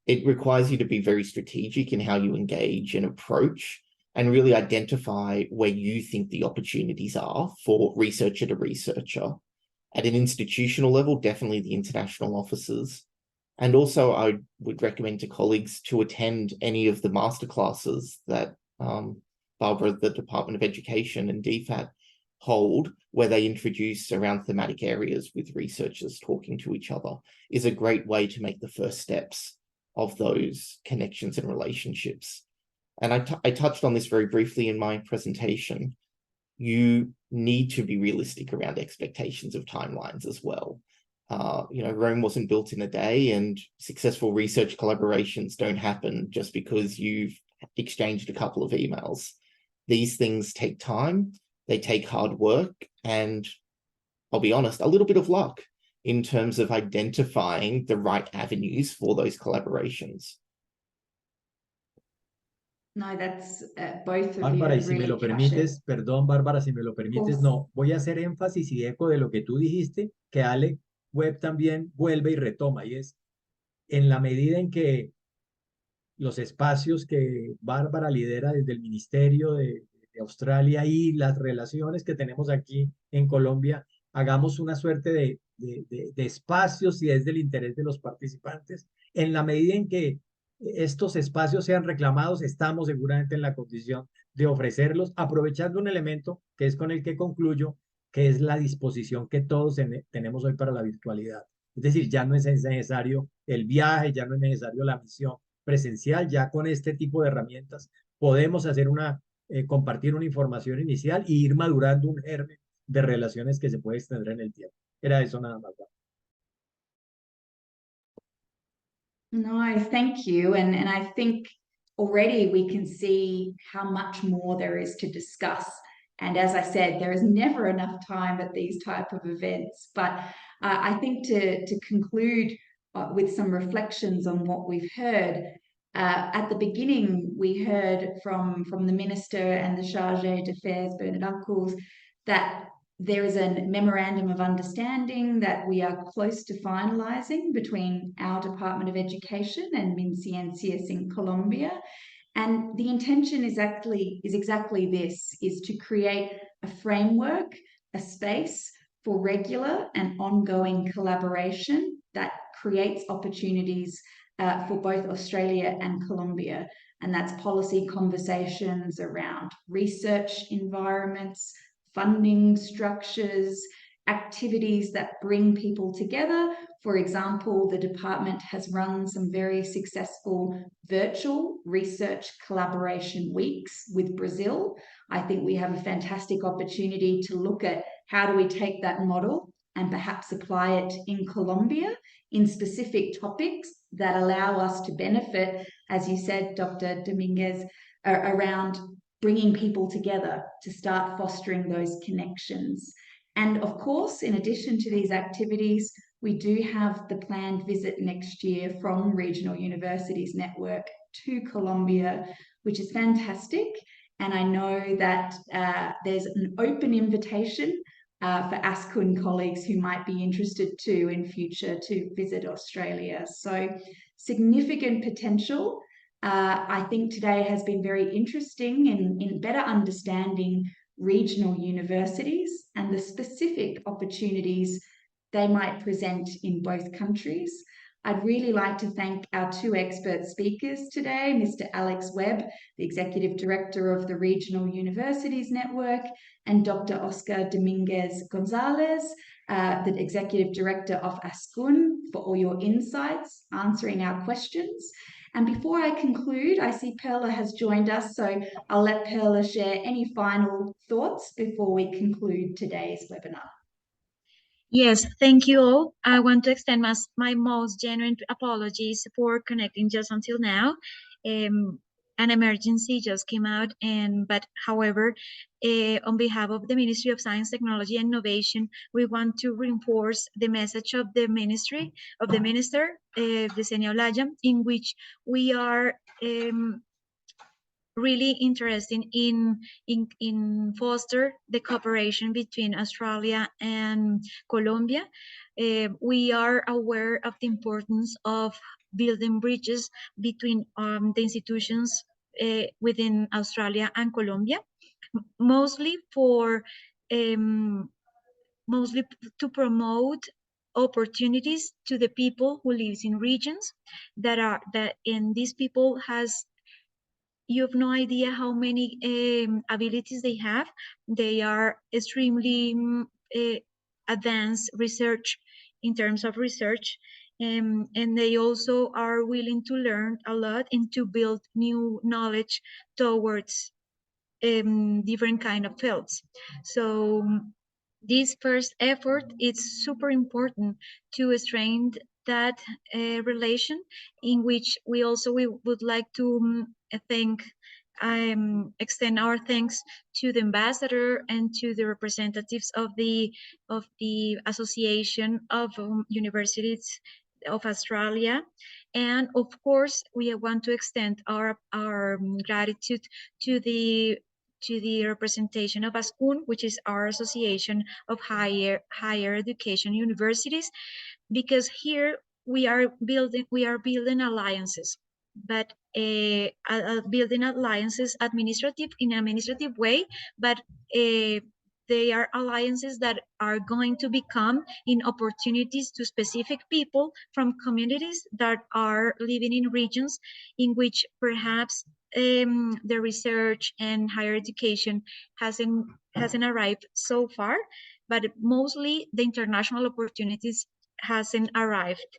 Speaker 4: It requires you to be very strategic in how you engage and approach, and really identify where you think the opportunities are for researcher to researcher. At an institutional level, definitely the international offices. And also I would recommend to colleagues to attend any of the masterclasses that Barbara, the Department of Education and DFAT hold, where they introduce around thematic areas with researchers talking to each other, is a great way to make the first steps of those connections and relationships. And I touched on this very briefly in my presentation. you need to be realistic around expectations of timelines as well. Rome wasn't built in a day, and successful research collaborations don't happen just because you've exchanged a couple of emails. These things take time, they take hard work, and I'll be honest, a little bit of luck in terms of identifying the right avenues for those collaborations.
Speaker 1: No, that's both of
Speaker 6: Bárbara,
Speaker 1: you
Speaker 6: y si me
Speaker 1: really
Speaker 6: lo
Speaker 1: captured.
Speaker 6: permites, perdón, Bárbara, si me lo permites,
Speaker 1: course.
Speaker 6: no, voy a hacer énfasis y eco de lo que tú dijiste, que Ale Webb también vuelve y retoma, y es en la medida en que los espacios que Bárbara lidera desde el Ministerio de Australia y las relaciones que tenemos aquí en Colombia, hagamos una suerte de espacios y es del interés de los participantes. En la medida en que estos espacios sean reclamados, estamos seguramente en la condición de ofrecerlos, aprovechando un elemento que es con el que concluyo, que es la disposición que todos tenemos hoy para la virtualidad. Es decir, ya no es necesario el viaje, ya no es necesario la misión presencial, ya con este tipo de herramientas podemos hacer compartir una información inicial y ir madurando un germen de relaciones que se puede extender en el tiempo. Era eso nada más.
Speaker 1: No, thank you. And I think already we can see how much more there is to discuss. And as I said, there is never enough time at these type of events. But I think to conclude with some reflections on what we've heard, at the beginning, we heard from the Minister and the Chargé d'Affaires, Bernard Uncles, that there is a memorandum of understanding that we are close to finalizing between our Department of Education and MinCiencias in Colombia. And the intention is exactly this, is to create a framework, a space for regular and ongoing collaboration that creates opportunities for both Australia and Colombia. And that's policy conversations around research environments, funding structures, activities that bring people together. For example, the department has run some very successful virtual research collaboration weeks with Brazil. I think we have a fantastic opportunity to look at how do we take that model and perhaps apply it in Colombia in specific topics that allow us to benefit, as you said, Dr. Dominguez, around bringing people together to start fostering those connections. And of course, in addition to these activities, we do have the planned visit next year from Regional Universities Network to Colombia, which is fantastic. And I know that there's an open invitation for ASCUN colleagues who might be interested too in future to visit Australia. So significant potential. I think today has been very interesting in better understanding regional universities and the specific opportunities they might present in both countries. I'd really like to thank our two expert speakers today, Mr. Alex Webb, the Executive Director of the Regional Universities Network, and Dr. Oscar Dominguez Gonzalez, the Executive Director of ASCUN, for all your insights, answering our questions. And before I conclude, I see Perla has joined us, so I'll let Perla share any final thoughts before we conclude today's webinar.
Speaker 7: Yes, thank you all. I want to extend my most genuine apologies for connecting just until now. An emergency just came out, but however, on behalf of the Ministry of Science, Technology and Innovation, we want to reinforce the message of the Ministry, of the Minister, Yesenia Olaya, in which we are really interested in foster the cooperation between Australia and Colombia. We are aware of the importance of building bridges between the institutions within Australia and Colombia, mostly to promote opportunities to the people who live in regions and these people you have no idea how many abilities they have. They are extremely advanced research in terms of research, and they also are willing to learn a lot and to build new knowledge towards different kind of fields. So this first effort is super important to strengthen that relation, in which we would like to thank extend our thanks to the ambassador and to the representatives of the Association of Universities of Australia. And of course, we want to extend our gratitude to the representation of ASCUN, which is our Association of Higher Education Universities, because here we are building alliances, but building alliances in administrative way, but they are alliances that are going to become in opportunities to specific people from communities that are living in regions in which perhaps the research and higher education hasn't arrived so far, but mostly the international opportunities hasn't arrived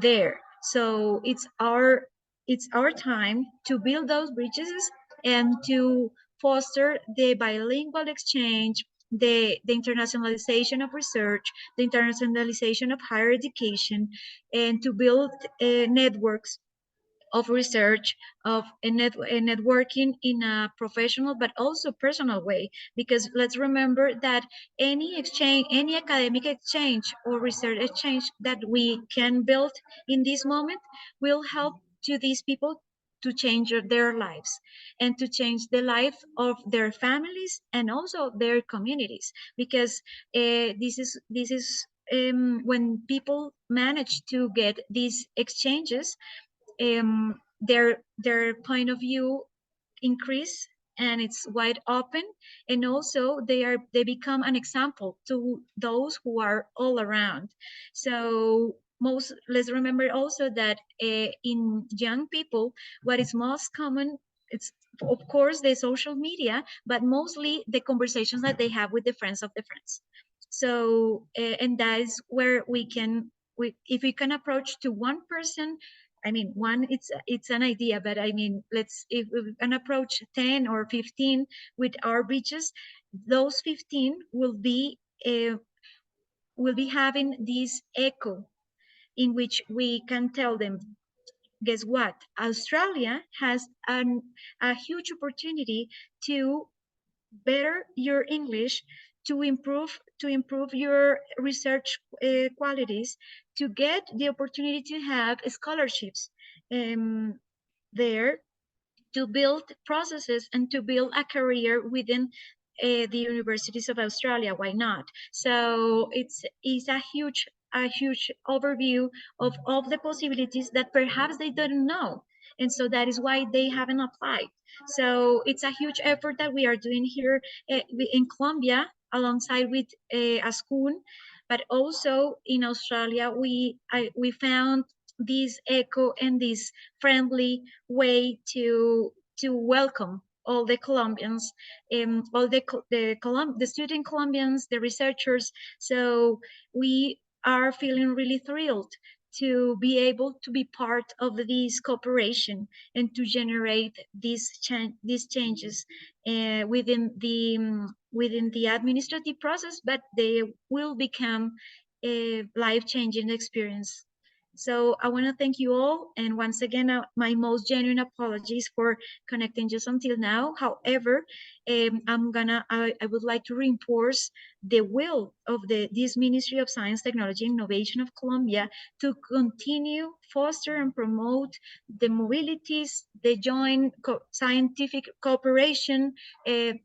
Speaker 7: there. So it's our time to build those bridges and to foster the bilingual exchange, the internationalization of research, the internationalization of higher education, and to build networks of research, of networking in a professional but also personal way. Because let's remember that any exchange, any academic exchange or research exchange that we can build in this moment will help to these people to change their lives and to change the life of their families and also their communities. Because this is when people manage to get these exchanges, their point of view increase and it's wide open, and also they become an example to those who are all around. So let's remember also that in young people, what is most common, it's of course the social media, but mostly the conversations that they have with the friends of the friends. So and that is where if we can approach to one person, I mean, one, it's an idea, but I mean, if we can approach 10 or 15 with our bridges, those 15 will be having this echo in which we can tell them, guess what? Australia has a huge opportunity to better your English, to improve your research qualities, to get the opportunity to have scholarships there, to build processes and to build a career within the universities of Australia. Why not? So it's a huge overview of the possibilities that perhaps they didn't know, and so that is why they haven't applied. So it's a huge effort that we are doing here in Colombia alongside with ASCUN, but also in Australia we found this echo and this friendly way to welcome all the Colombians, all the student Colombians, the researchers. So we are feeling really thrilled to be able to be part of this cooperation and to generate these changes within the administrative process, but they will become a life-changing experience. So I want to thank you all, and once again, my most genuine apologies for connecting just until now. However, I would like to reinforce the will of this Ministry of Science, Technology, and Innovation of Colombia to continue foster and promote the mobilities, the joint scientific cooperation, the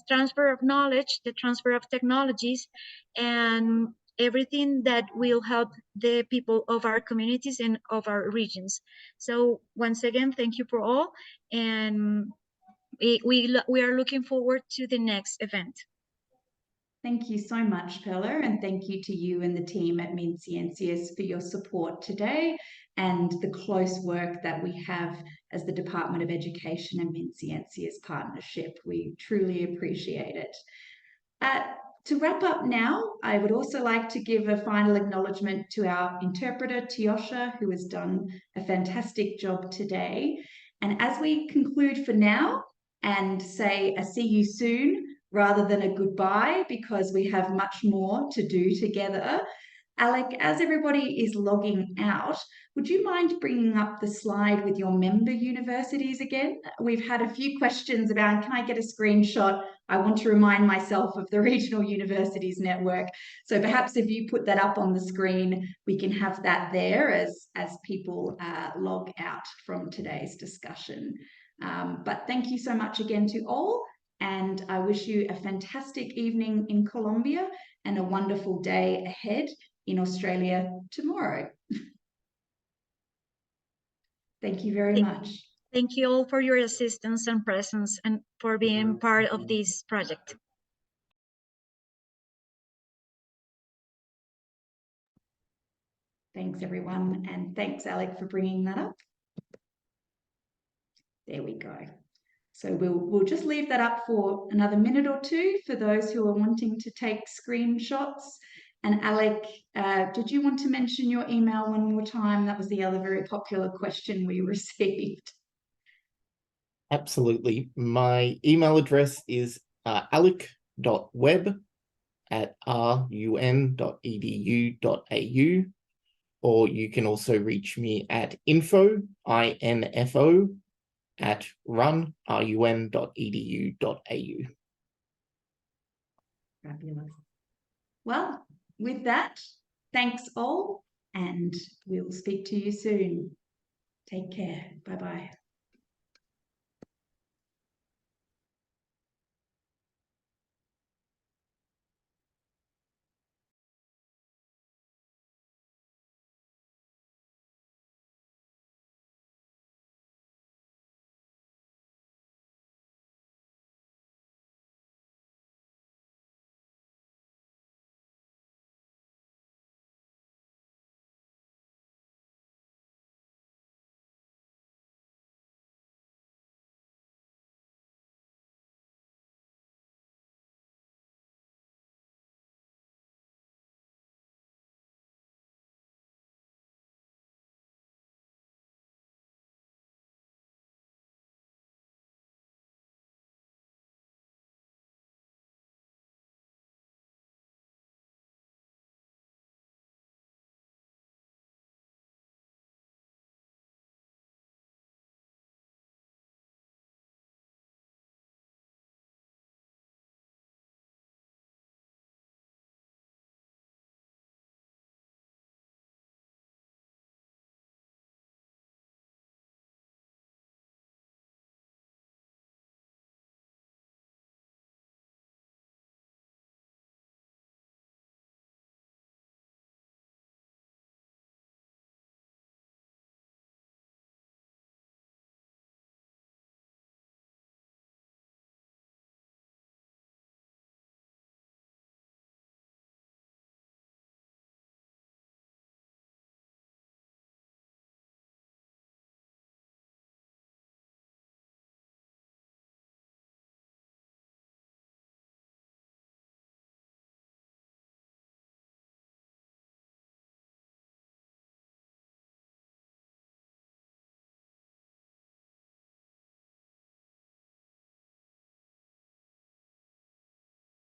Speaker 7: transfer of knowledge, the transfer of technologies, and everything that will help the people of our communities and of our regions. So once again, thank you for all, and we are looking forward to the next event.
Speaker 1: Thank you so much, Perla, and thank you to you and the team at MinCiencias for your support today and the close work that we have as the Department of Education and MinCiencias partnership. We truly appreciate it. To wrap up now, I would also like to give a final acknowledgement to our interpreter, Tiosha, who has done a fantastic job today. And as we conclude for now, and say a see you soon rather than a goodbye, because we have much more to do together. Alec, as everybody is logging out, would you mind bringing up the slide with your member universities again? We've had a few questions about, can I get a screenshot? I want to remind myself of the Regional Universities Network. So perhaps if you put that up on the screen, we can have that there as people log out from today's discussion. But thank you so much again to all, and I wish you a fantastic evening in Colombia and a wonderful day ahead in Australia tomorrow. Thank you very much.
Speaker 7: Thank you all for your assistance and presence and for being part of this project.
Speaker 1: Thanks, everyone. And thanks, Alec, for bringing that up. There we go. So we'll just leave that up for another minute or two for those who are wanting to take screenshots. And Alec, did you want to mention your email one more time? That was the other very popular question we received.
Speaker 4: Absolutely. My email address is alec.webb@run.edu.au, or you can also reach me at info@run.edu.au.
Speaker 1: Fabulous. Well, with that, thanks all, and we'll speak to you soon. Take care. Bye-bye.